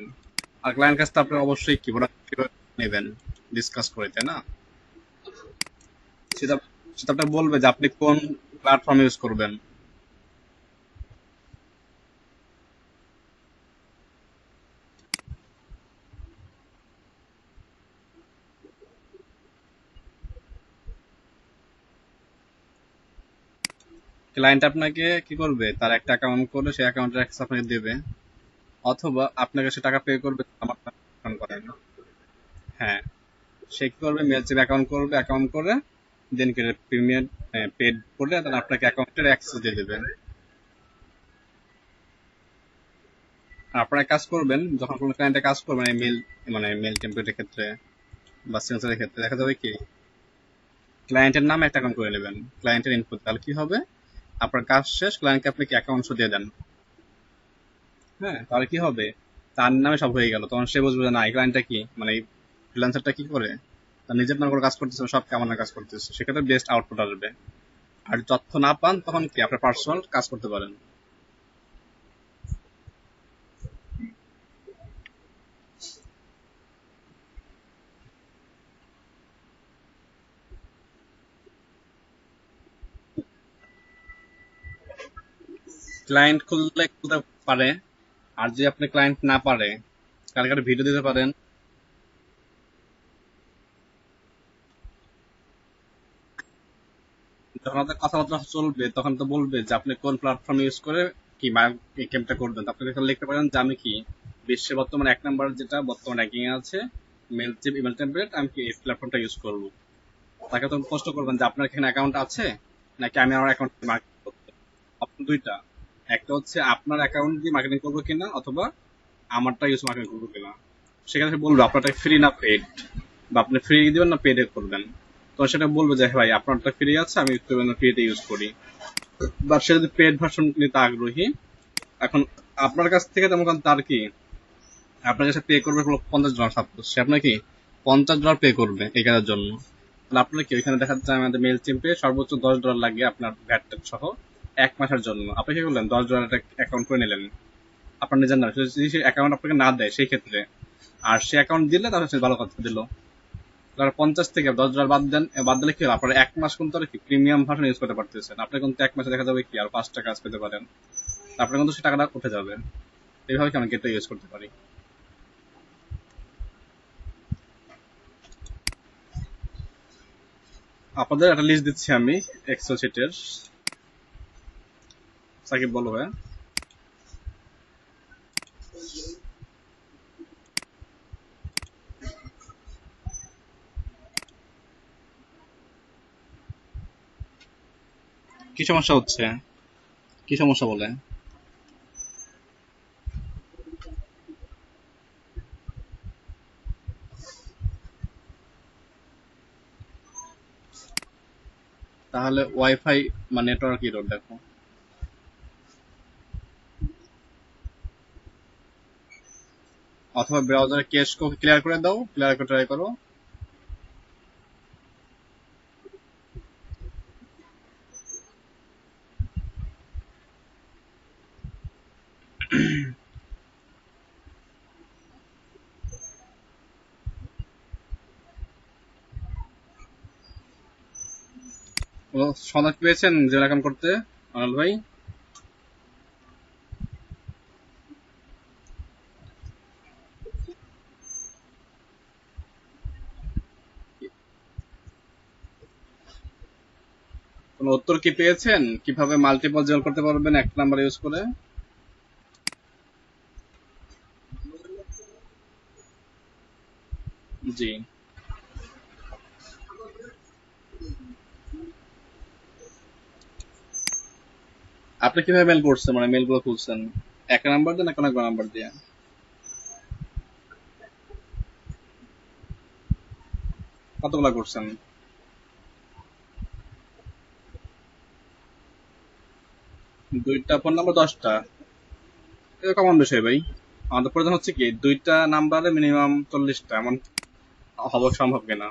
আর ক্লায়েন্ট কাছ থেকে আপনি অবশ্যই কি প্রোডাক্ট নেবেন ডিসকাস করে, তাই না? সেটা সেটা আপনাকে বলবে যে আপনি কোন প্ল্যাটফর্ম ইউজ করবেন। ক্লায়েন্ট আপনাকে কি করবে, তার একটা অ্যাকাউন্ট করে সেই অ্যাকাউন্টের অ্যাক্সেস আপনাকে দেবে, অথবা আপনাকে সে টাকা পে করবে আমার অ্যাকাউন্ট করেন। হ্যাঁ, সে কি করবে, মেলচিপ অ্যাকাউন্ট করবে, অ্যাকাউন্ট করে দেন প্রিমিয়াম পেড করলে তাহলে আপনাকে অ্যাকাউন্টের অ্যাক্সেস দিয়ে দেবেন। আর আপনারা কাজ করবেন যখন কোনো ক্লায়েন্টে কাজ করবেন এই মেল, মানে মেল টেমপ্লেটের ক্ষেত্রে বা সেন্সরের ক্ষেত্রে দেখা যাবে কি ক্লায়েন্টের নামে একটা অ্যাকাউন্ট করে নেবেন, ক্লায়েন্টের ইনপুট, তাহলে কি হবে, আপনার কাজ শেষ, ক্লায়েন্টকে আপনি কি অ্যাকাউন্ট দিয়ে দেন। হ্যাঁ, তাহলে কি হবে, তার নামে সব হয়ে গেল, তখন সে বুঝবে যে না এই ক্লায়েন্টটা কি, মানে এই ফ্রিল্যান্সারটা কি করে, তার নিজের নামে কোনো কাজ করতেছে না, সব কেমন কাজ করতেছে, সেক্ষেত্রে বেস্ট আউটপুট আসবে। আর যদি তথ্য না পান তখন কি আপনার পার্সোনাল কাজ করতে পারেন। ক্লায়েন্ট খুললে খুলতে পারে, আর যে আপনি ক্লায়েন্ট না পারে কালকে একটা ভিডিও দিতে পারেন। যখন আপনার কথাবার্তা চলবে তখন তো বলবে যে আপনি কোন প্ল্যাটফর্ম ইউজ করে কি এই গেমটা করবেন, আপনি এখানে লিখতে পারেন যে আমি কি বিশ্বের বর্তমানে এক নাম্বার যেটা বর্তমান র্যাঙ্কিং এ আছে মেলচিপ ইমেল টেমপ্লেট, আমি কি এই প্ল্যাটফর্মটা ইউজ করবো। তাকে তখন প্রশ্ন করবেন যে আপনার এখানে অ্যাকাউন্ট আছে নাকি আমি আমার অ্যাকাউন্ট মার্কেটিং করবো। অপশন দুইটা, একটা হচ্ছে আপনার অ্যাকাউন্ট দিয়ে মার্কেটিং করবো কিনা, অথবা আমারটা ইউজ মার্কেটিং করবো কিনা। সেখানে সে বলবে আপনারটা ফ্রি না পেড, বা আপনি ফ্রি দিবেন না পেডে করবেন। তো সেটা বলবে যে ভাই আপনারটা ফ্রি আছে, আমি ফ্রিতে ইউজ করি। বা সে যদি পেড ভার্সন নিতে আগ্রহী, এখন আপনার কাছ থেকে তেমন তার কি আপনার কাছে পে করবে হলো $50, সাপোজ সে আপনাকে $50 পে করবে এই কাজের জন্য। তাহলে আপনার কি ওইখানে দেখা যাচ্ছে আমাদের মেল চিম্পে সর্বোচ্চ $10 লাগে আপনার ভ্যাট সহ 1 মাসের জন্য। আপনি কি করলেন, $10 একটা অ্যাকাউন্ট করে নিলেন আপনার নিজের নামে। যদি সে অ্যাকাউন্ট আপনাকে না দেয় সেই ক্ষেত্রে, আর সে অ্যাকাউন্ট দিলে তাহলে সে ভালো কথা দিল। তারা 50 থেকে $10 বাদ দেন, বাদ দিলে কি হলো, আপনার 1 মাস কিন্তু আর কি প্রিমিয়াম ভার্সন ইউজ করতে পারতেছেন। আপনি কিন্তু 1 মাসে দেখা যাবে কি আর 5 টাকা কাজ পেতে পারেন, আপনার কিন্তু সে টাকাটা উঠে যাবে। এইভাবে কি আমি গেটটা ইউজ করতে পারি। আপনাদের একটা লিস্ট দিচ্ছি আমি এক্সেল শিটের। সাকিব বলো ভাই। কি সমস্যা হচ্ছে, কি সমস্যা বলে? তাহলে ওয়াইফাই বা নেটওয়ার্ক এরর দেখো, অথবা ব্রাউজার ক্যাশ ক্লিয়ার করে দাও, ক্লিয়ার করে ট্রাই করো। ও সনদ পেয়েছেন জিমেল অ্যাকাউন্ট করতে আনাল ভাই? কোন উত্তর কি পেয়েছেন কিভাবে মাল্টিপল জিমেল করতে পারবেন একটা নাম্বার ইউজ করে? জি। আপনি কিভাবে মেল করছেন, মানে মেল গুলো খুলছেন একটা নাম্বার দিয়ে না কোনো একটা নাম্বার দিয়ে? কতগুলা করছেন? দুইটা ফোন নাম্বার 10টা? এটা কমন বিষয় ভাই। আমাদের প্রয়োজন হচ্ছে কি দুইটা নাম্বারে মিনিমাম 40টা, এমন হওয়া সম্ভব কিনা।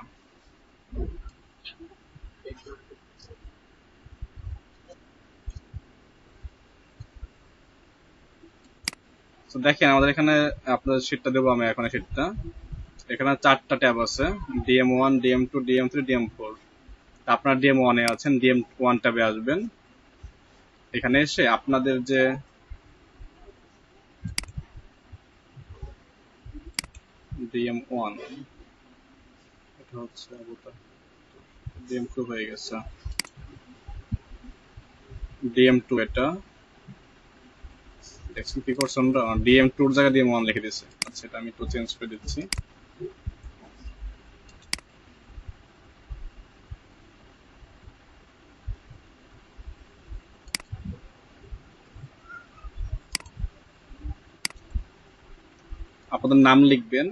তো দেখেন আমাদের এখানে, আপনার শীটটা দেবো আমি এখন, শীটটা এখানে 4টা ট্যাব আছে, DM1, DM2, DM3, DM4। আপনার DM1 এ আছেন, DM1 ট্যাবে আসবেন। এখানে এসে আপনাদের যে DM1, এটা হচ্ছে DM2 হয়ে গেছে, DM2 এটা দেখছেন কি করছে, আমরা DM2 এর জায়গায় DM1 লিখে দিয়েছে। আচ্ছা, এটা আমি একটু চেঞ্জ করে দিচ্ছি। আপনাদের নাম লিখবেন,